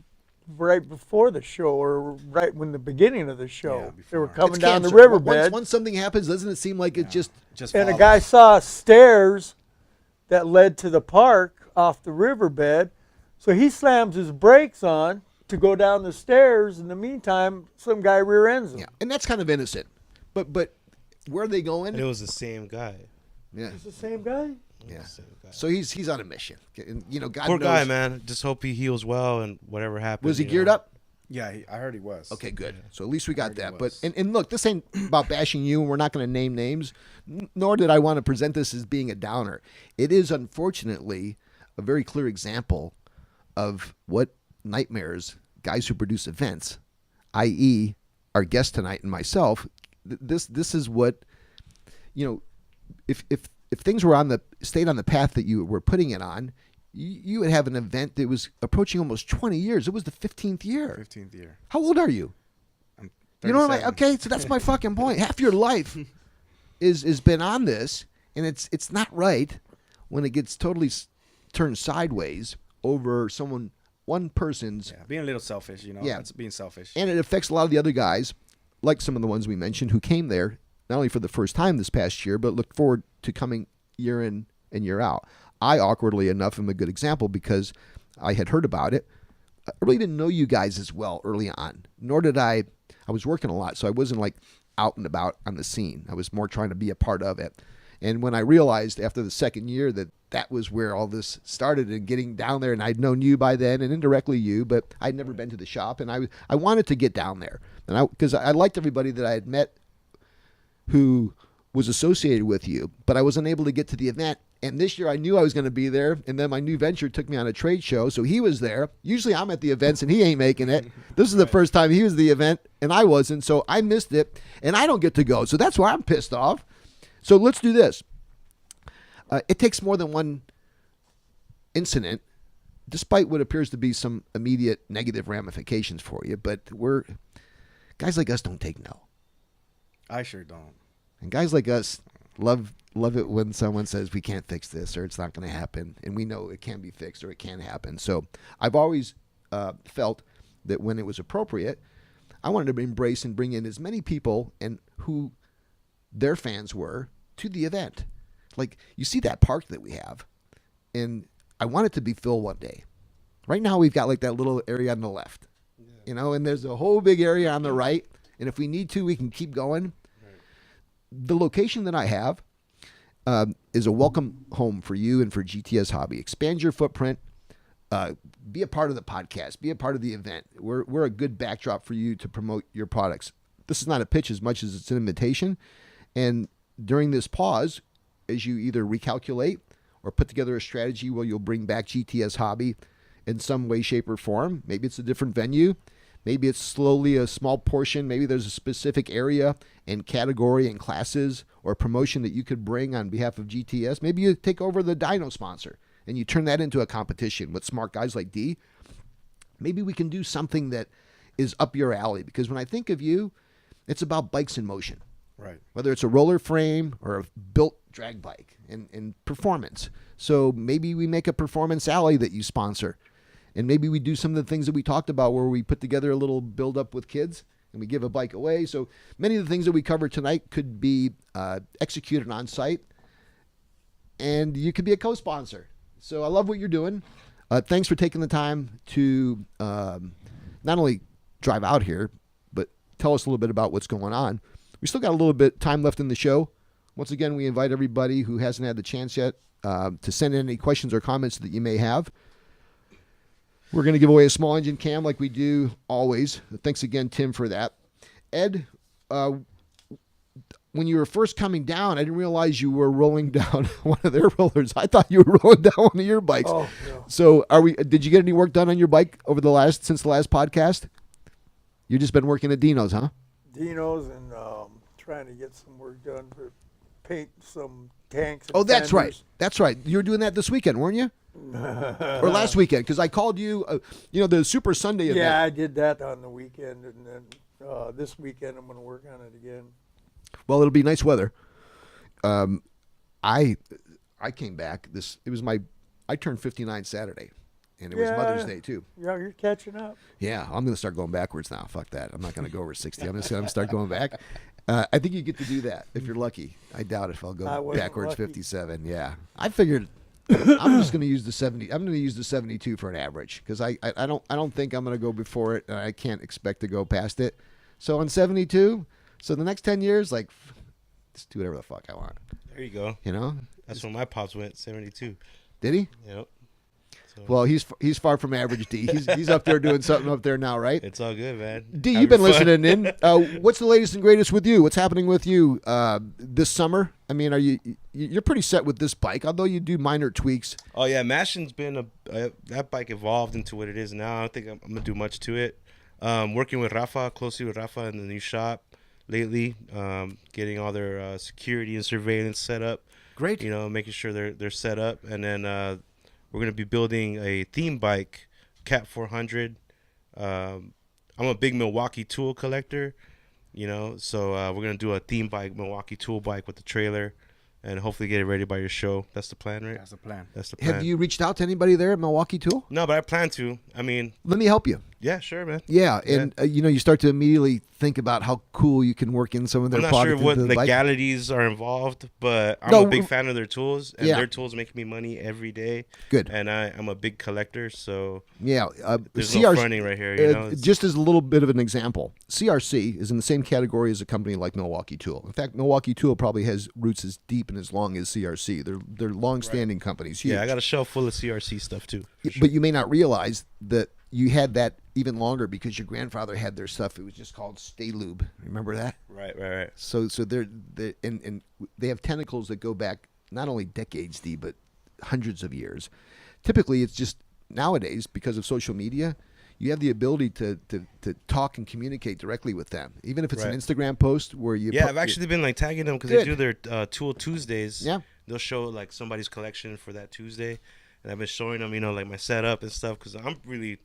right before the show, or right when the beginning of the show. Yeah, They were before. coming It's down the cancer. riverbed, Once something happens, doesn't it seem like it just... Just and a follow. guy saw stairs that led to the park off the riverbed. So he slams his brakes on to go down the stairs. In the meantime, some guy rear ends him. Yeah, and that's kind of innocent. But where are they going? And it was the same guy. Yeah. It's the same guy. Yeah. Same guy. So he's on a mission. And, you know, God Poor knows. guy, man. Just hope he heals well and whatever happens. Was he you geared know. up? Yeah, I heard he was. Okay, good. So at least we got heard he that. But was. and look, this ain't about bashing you, and we're not going to name names, nor did I want to present this as being a downer. It is unfortunately a very clear example of what nightmares guys who produce events, i.e., our guest tonight and myself. This is what, you know, if things were stayed on the path that you were putting it on, you would have an event that was approaching almost 20 years. It was the 15th year. 15th year. How old are you? I'm You know what I 37. Okay, so that's my fucking point. Half your life is been on this, and it's not right when it gets totally turned sideways over one person's, Yeah, being a little selfish, you know. Yeah. That's being selfish. and it affects a lot of the other guys, like some of the ones we mentioned who came there not only for the first time this past year, but look forward to coming year in and year out. I, awkwardly enough, am a good example because I had heard about it. I really didn't know you guys as well early on, nor did I was working a lot, so I wasn't like out and about on the scene. I was more trying to be a part of it. And when I realized after the second year that was where all this started and getting down there, and I'd known you by then and indirectly you, but I'd never been to the shop, and I wanted to get down there. And because I liked everybody that I had met who was associated with you, but I wasn't able to get to the event. And this year I knew I was going to be there, and then my new venture took me on a trade show, so he was there. Usually I'm at the events and he ain't making it. This is the first time he was at the event and I wasn't, so I missed it, and I don't get to go. So that's why I'm pissed off. So let's do this. It takes more than one incident, despite what appears to be some immediate negative ramifications for you, but guys like us don't take no. I sure don't. And guys like us love it when someone says we can't fix this or it's not going to happen, and we know it can be fixed or it can happen. So I've always felt that when it was appropriate, I wanted to embrace and bring in as many people and who their fans were to the event. Like, you see that park that we have, and I want it to be filled one day. Right now we've got like that little area on the left, you know, and there's a whole big area on the right, and if we need to, we can keep going. The location that I have is a welcome home for you and for GTS Hobby. Expand your footprint. Be a part of the podcast. Be a part of the event. We're a good backdrop for you to promote your products. This is not a pitch as much as it's an invitation. And during this pause, as you either recalculate or put together a strategy where you'll bring back GTS Hobby in some way, shape, or form, maybe it's a different venue, Maybe it's slowly a small portion. Maybe there's a specific area and category and classes or promotion that you could bring on behalf of GTS. Maybe you take over the dyno sponsor and you turn that into a competition with smart guys like D. Maybe we can do something that is up your alley, because when I think of you, it's about bikes in motion. Right. Whether it's a roller frame or a built drag bike and performance. So maybe we make a performance alley that you sponsor. And maybe we do some of the things that we talked about where we put together a little build up with kids and we give a bike away. So many of the things that we cover tonight could be executed on site, and you could be a co-sponsor. So I love what you're doing. Thanks for taking the time to not only drive out here, but tell us a little bit about what's going on. We still got a little bit time left in the show. Once again, we invite everybody who hasn't had the chance yet to send in any questions or comments that you may have. We're going to give away a small engine cam like we do always. Thanks again, Tim, for that. Ed, when you were first coming down, I didn't realize you were rolling down one of their rollers. I thought you were rolling down one of your bikes. Oh, no. So did you get any work done on your bike since the last podcast? You've just been working at Dino's, huh? Dino's and trying to get some work done for paint some tanks. And Oh, that's fenders. right. That's right. You were doing that this weekend, weren't you? Or last weekend? Because I called you, the Super Sunday event. Yeah, I did that on the weekend, and then this weekend I'm going to work on it again. Well, it'll be nice weather. I came back. I turned 59 Saturday, and it was Mother's Day too. Yeah, you're catching up. Yeah, I'm going to start going backwards now. Fuck that. I'm not going to go over 60. I'm just going to start going back. I think you get to do that if you're lucky. I doubt if I'll go backwards lucky. 57. Yeah, I figured I'm just going to use the 70. I'm going to use the 72 for an average because I don't think I'm going to go before it, and I can't expect to go past it. So on 72. So the next 10 years, just do whatever the fuck I want. There you go. You know? That's when my pops went, 72. Did he? Yep. So Well, he's far from average, D. He's up there doing something up there now, right? it's all good, man. D, Having you've been fun. listening in. What's the latest and greatest with you? What's happening with you this summer? I mean, you're pretty set with this bike, although you do minor tweaks. Oh yeah, Mashing's been that bike evolved into what it is now. I don't think I'm gonna do much to it. Working with Rafa, closely with Rafa in the new shop lately, getting all their security and surveillance set up. Great. Making sure they're set up, and then we're gonna be building a theme bike, Cat 400. I'm a big Milwaukee tool collector, so we're gonna do a theme bike, Milwaukee tool bike with the trailer, and hopefully get it ready by your show. That's the plan, right? That's the plan. That's the plan. Have you reached out to anybody there at Milwaukee Tool? No, but I plan to. I mean, Let me help you. yeah, sure, man. Yeah, and you start to immediately think about how cool you can work in some of their I'm not sure product what into the bike. legalities are involved, but I'm No, a big fan of their tools, and yeah. their tools make me money every day. Good. And I'm a big collector, so Yeah, there's no fronting right here. It's- just as a little bit of an example, CRC is in the same category as a company like Milwaukee Tool. In fact, Milwaukee Tool probably has roots as deep and as long as CRC. They're long-standing companies. Huge. yeah, I got a shelf full of CRC stuff too. for sure. But you may not realize that you had that even longer because your grandfather had their stuff. It was just called Stay Lube. Remember that? Right. So they're and they have tentacles that go back not only decades, D, but hundreds of years. Typically, it's just nowadays because of social media, you have the ability to talk and communicate directly with them, even if it's an Right. Instagram post where you. Yeah, I've actually been tagging them because they Good. do their Tool Tuesdays. Yeah. They'll show somebody's collection for that Tuesday, and I've been showing them, my setup and stuff because I'm really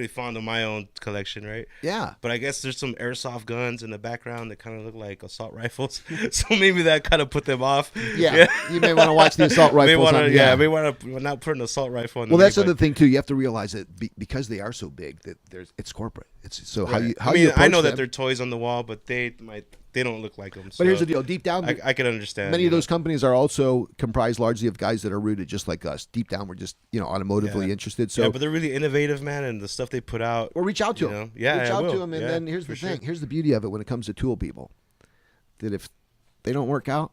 fond of my own collection, right? Yeah. But I guess there's some airsoft guns in the background that kind of look like assault rifles, so maybe that kind of put them off. Yeah, you may want to watch the assault rifles. May want to, on, I may want to not put an assault rifle on. Well, the that's minibike. another thing too. You have to realize that because they are so big, that it's corporate. It's so Right. how I you. I know approach that them. they're toys on the wall, but they don't look like them. But here's the deal: deep down, I can understand. many of those companies are also comprised largely of guys that are rooted just like us. Deep down, we're just automotively Yeah. interested. So, yeah, but they're really innovative, man, and the stuff they put out. or reach out to them. Yeah, reach I out will. to them, and Yeah, then here's the for sure. thing. Here's the beauty of it when it comes to tool people. That if they don't work out,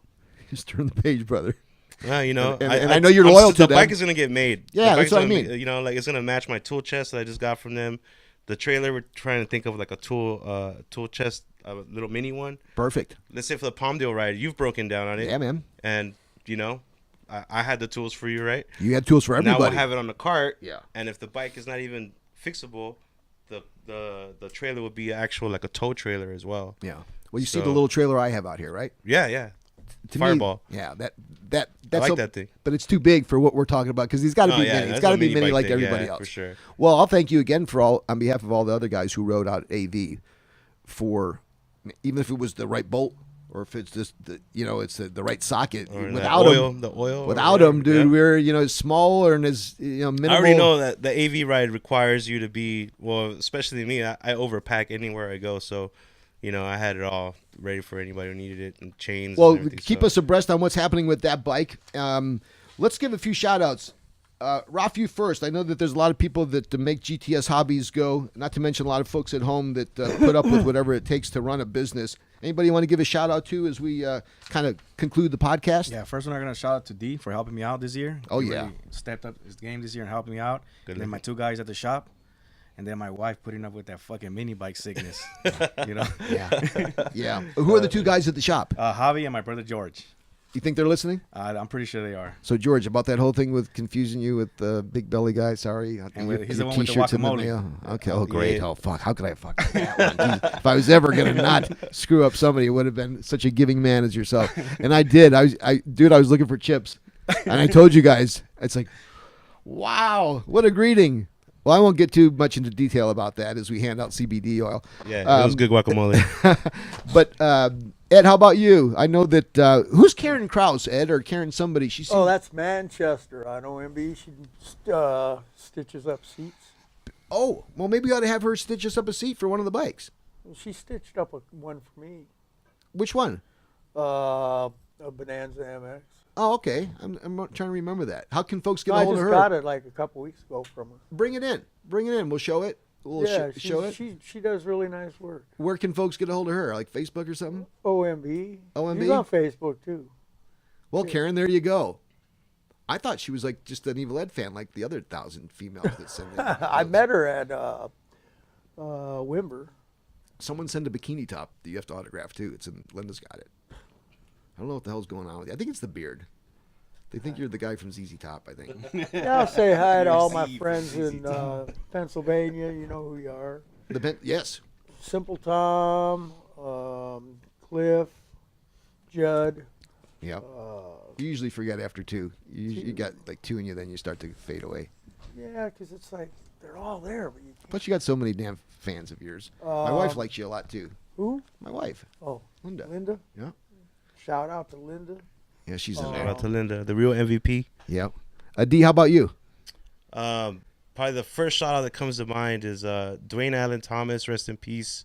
just turn the page, brother. And I know you're loyal to the them. bike is gonna get made. Yeah, The that's bike's what I gonna mean. be- it's gonna match my tool chest that I just got from them. The trailer, we're trying to think of a tool chest, a little mini one. Perfect. Let's say for the Palmdale ride, you've broken down on it. Yeah, man. And I had the tools for you, right? You had tools for everybody. Now we'll have it on the cart. Yeah. And if the bike is not even fixable, the trailer would be actual like a tow trailer as well. Yeah. Well, you see So- the little trailer I have out here, right? Yeah. To Fireball. Me, yeah, that's I like that thing. But it's too big for what we're talking about because he's got to Oh, be yeah, mini. It's that's got to a be mini mini bike like thing, everybody yeah, else. for sure. Well, I'll thank you again on behalf of all the other guys who rode out AV for, even if it was the right bolt or if it's just it's the right socket. Or Without the oil. without or them, dude, yeah. we're smaller and as minimal. I already know that the AV ride requires you to be especially me. I overpack anywhere I go, so I had it all ready for anybody who needed it and chains. Well, and everything, keep so. us abreast on what's happening with that bike. Let's give a few shout outs. Rafa, you first. I know that there's a lot of people that make GTS Hobbies go, not to mention a lot of folks at home that put up with whatever it takes to run a business. Anybody want to give a shout out to as we kind of conclude the podcast? Yeah, first one I'm going to shout out to D for helping me out this year. Oh, He yeah. really stepped up his game this year and helped me out. Good And then my 2 guys at the shop. And then my wife putting up with that fucking mini bike sickness. Yeah. Yeah. Who are the 2 guys at the shop? Javi and my brother George. You think they're listening? I'm pretty sure they are. So, George, about that whole thing with confusing you with the big belly guy, sorry. He's the one with the T-shirts in guacamole. mail. Okay, oh, great. Yeah. Oh, fuck. How could I fuck that one? Jeez. If I was ever going to not screw up somebody, it would have been such a giving man as yourself. And I did. I was looking for chips. And I told you guys, it's like, wow, what a greeting. Well, I won't get too much into detail about that as we hand out CBD oil. Yeah, it was good guacamole. But, Ed, how about you? I know that, who's Karen Krause, Ed, or Karen somebody? Oh, that's Manchester on OMB. She stitches up seats. Oh, well, maybe we ought to have her stitch us up a seat for one of the bikes. She stitched up one for me. Which one? A Bonanza MX. Oh, okay. I'm trying to remember that. How can folks get No, a I hold of just her? got it like a couple weeks ago from her. Bring it in. We'll show it. Yeah, Show it. she does really nice work. Where can folks get a hold of her? Like Facebook or something? OMB. OMB? She's on Facebook too. Well, Karen, there you go. I thought she was like just an Evil Ed fan, like the other 1,000 females that send in. I met her at Wimber. Someone send a bikini top that you have to autograph too. Linda's got it. I don't know what the hell's going on with you. I think it's the beard. They think you're the guy from ZZ Top, I think. Yeah, I'll say hi to all my friends in Pennsylvania. You know who you are. Yes. Simple Tom, Cliff, Judd. Yeah. You usually forget after 2. You got like 2 in you, then you start to fade away. Yeah, because it's like they're all there, but you can't. Plus, you got so many damn fans of yours. My wife likes you a lot too. Who? My wife, Oh, Munda. Linda. Yeah. Shout out to Linda. Yeah, she's in Shout there. out to Linda, the real MVP. Yeah. D, how about you? Probably the first shout out that comes to mind is Dwayne Allen Thomas, rest in peace.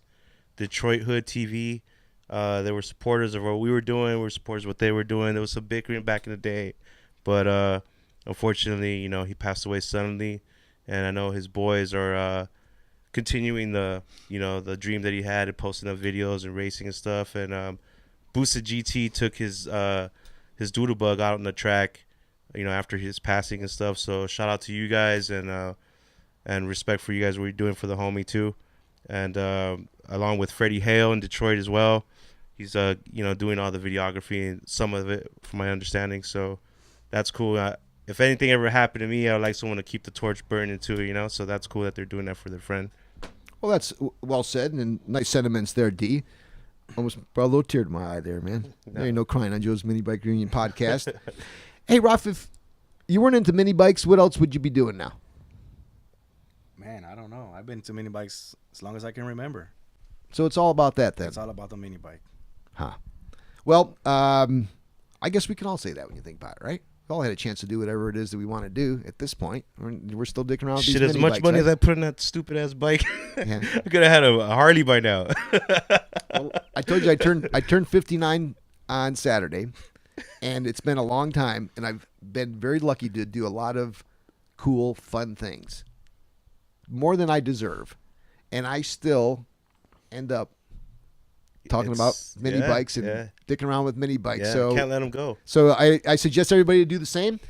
Detroit Hood TV. They were supporters of what we were doing. We were supporters of what they were doing. There was some bickering back in the day, but unfortunately, he passed away suddenly. And I know his boys are continuing the dream that he had and posting up videos and racing and stuff. And Boosted GT took his doodle bug out on the track, after his passing and stuff. So shout out to you guys and respect for you guys what you're doing for the homie too. And along with Freddie Hale in Detroit as well. He's doing all the videography and some of it from my understanding. So that's cool. If anything ever happened to me, I would like someone to keep the torch burning too, so that's cool that they're doing that for their friend. Well, that's well said and nice sentiments there, D. Almost brought a little tear to my eye there, man. There ain't no crying on Joe's Minibike Reunion podcast. Hey, Rafa, if you weren't into mini bikes, what else would you be doing now? Man, I don't know. I've been to mini bikes as long as I can remember. So it's all about that then. It's all about the mini bike. Huh. Well, I guess we can all say that when you think about it, right? We've all had a chance to do whatever it is that we want to do at this point. We're still dicking around with these Shit, as mini much bikes, money right? as I put in that stupid ass bike, Yeah. I could have had a Harley by now. Well, I told you I turned 59 on Saturday, and it's been a long time, and I've been very lucky to do a lot of cool, fun things, more than I deserve, and I still end up talking about mini bikes and dicking around with mini bikes. Yeah, so can't let them go. So I suggest everybody to do the same.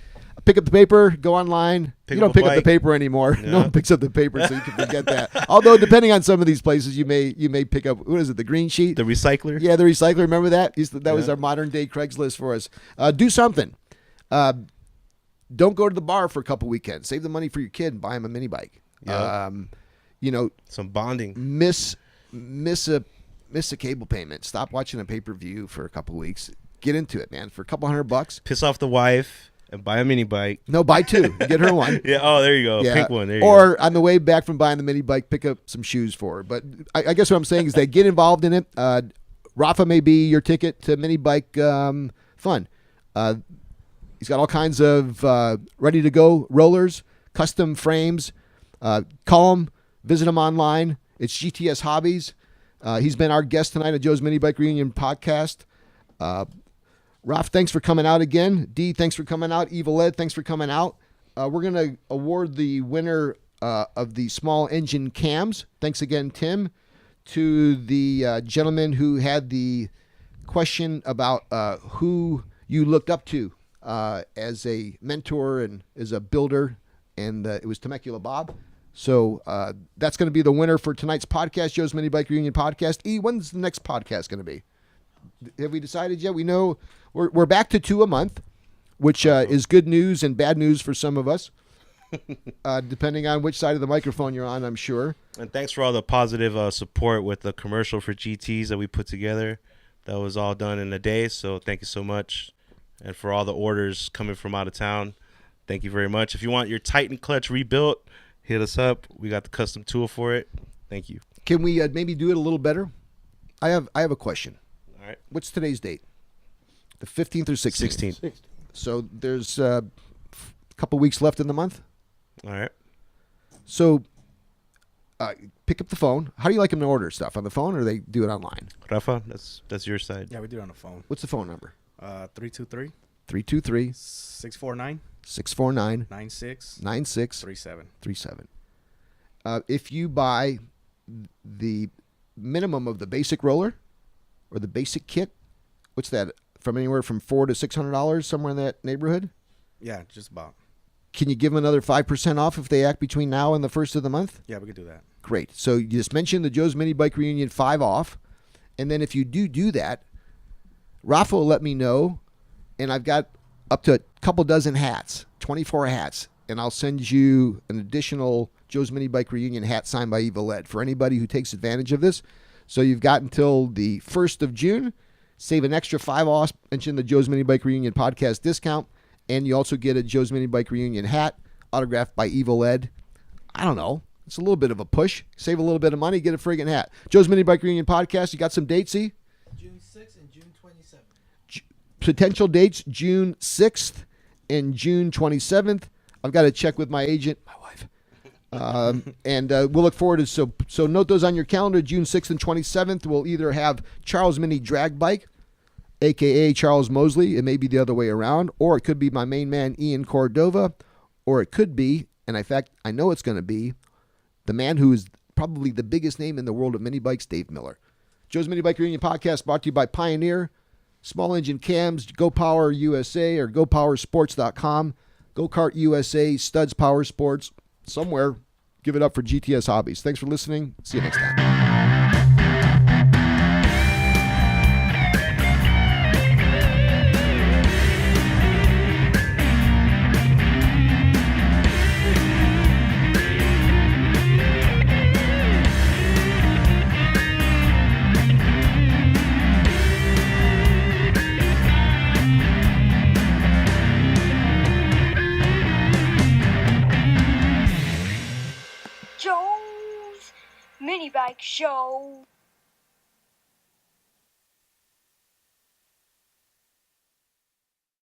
Pick up the paper, go online. Pick You don't up a pick up the bike. paper anymore. Yeah. No one picks up the paper, so you can forget that. Although, depending on some of these places, you may pick up, what is it, the green sheet? The recycler. Yeah, the recycler. Remember that? That was Yeah. our modern day Craigslist for us. Do something. Don't go to the bar for a couple weekends. Save the money for your kid and buy him a mini bike. Yeah. Some bonding. miss a cable payment. Stop watching a pay-per-view for a couple weeks. Get into it, man. For a couple $100. Piss off the wife and buy a mini bike. No, buy two. Get her one. Yeah. Oh, there you go. Yeah. Pink one. There you go. Or on the way back from buying the mini bike, pick up some shoes for her. But I guess what I'm saying is that get involved in it. Rafa may be your ticket to mini bike fun. He's got all kinds of ready to go rollers, custom frames. Call him, visit him online. It's GTS Hobbies. He's been our guest tonight at Joe's Minibike Reunion podcast. Raf, thanks for coming out again. D, thanks for coming out. Evil Ed, thanks for coming out. We're going to award the winner of the small engine cams. Thanks again, Tim, to the gentleman who had the question about who you looked up to as a mentor and as a builder, and it was Temecula Bob. So that's going to be the winner for tonight's podcast, Joe's Minibike Reunion podcast. E, when's the next podcast going to be? Have we decided yet? We know we're back to 2 a month, which is good news and bad news for some of us, depending on which side of the microphone you're on, I'm sure. And thanks for all the positive support with the commercial for GTs that we put together. That was all done in a day, so thank you so much. And for all the orders coming from out of town, thank you very much. If you want your Titan clutch rebuilt, hit us up. We got the custom tool for it. Thank you. Can we maybe do it a little better? I have a question. All right. What's today's date? The 15th or 16th? 16th. So there's a couple weeks left in the month. All right. So pick up the phone. How do you like them to order stuff? On the phone, or they do it online? Rafa, that's your side. Yeah, we do it on the phone. What's the phone number? 323 323 649 649 9637. 9637. If you buy the minimum of the basic roller or the basic kit, what's that? From anywhere from $400 to $600, somewhere in that neighborhood? Yeah, just about. Can you give them another 5% off if they act between now and the first of the month? Yeah, we could do that. Great. So you just mentioned the Joe's Minibike Reunion 5 off. And then if you do that, Rafa will let me know. And I've got up to a couple dozen hats, 24 hats. And I'll send you an additional Joe's Minibike Reunion hat signed by Evil Ed for anybody who takes advantage of this. So you've got until the 1st of June. Save an extra 5 off. Mention the Joe's Minibike Reunion podcast discount. And you also get a Joe's Minibike Reunion hat autographed by Evil Ed. I don't know. It's a little bit of a push. Save a little bit of money, get a friggin' hat. Joe's Minibike Reunion podcast. You got some dates, E? June 6th and June 27th. Potential dates, June 6th and June 27th. I've got to check with my agent, my wife. And we'll look forward to so note those on your calendar. June 6th and 27th, we'll either have Charles Mini Drag Bike, a.k.a. Charles Mosley. It may be the other way around. Or it could be my main man, Ian Cordova. Or it could be, and in fact, I know it's going to be, the man who is probably the biggest name in the world of mini bikes, Dave Miller. Joe's Minibike Reunion podcast brought to you by Pioneer, Small Engine Cams, Go Power USA, or GoPowerSports.com, Go Kart USA, Studs Power Sports. Somewhere, give it up for GTS Hobbies. Thanks for listening. See you next time. Minibike Show.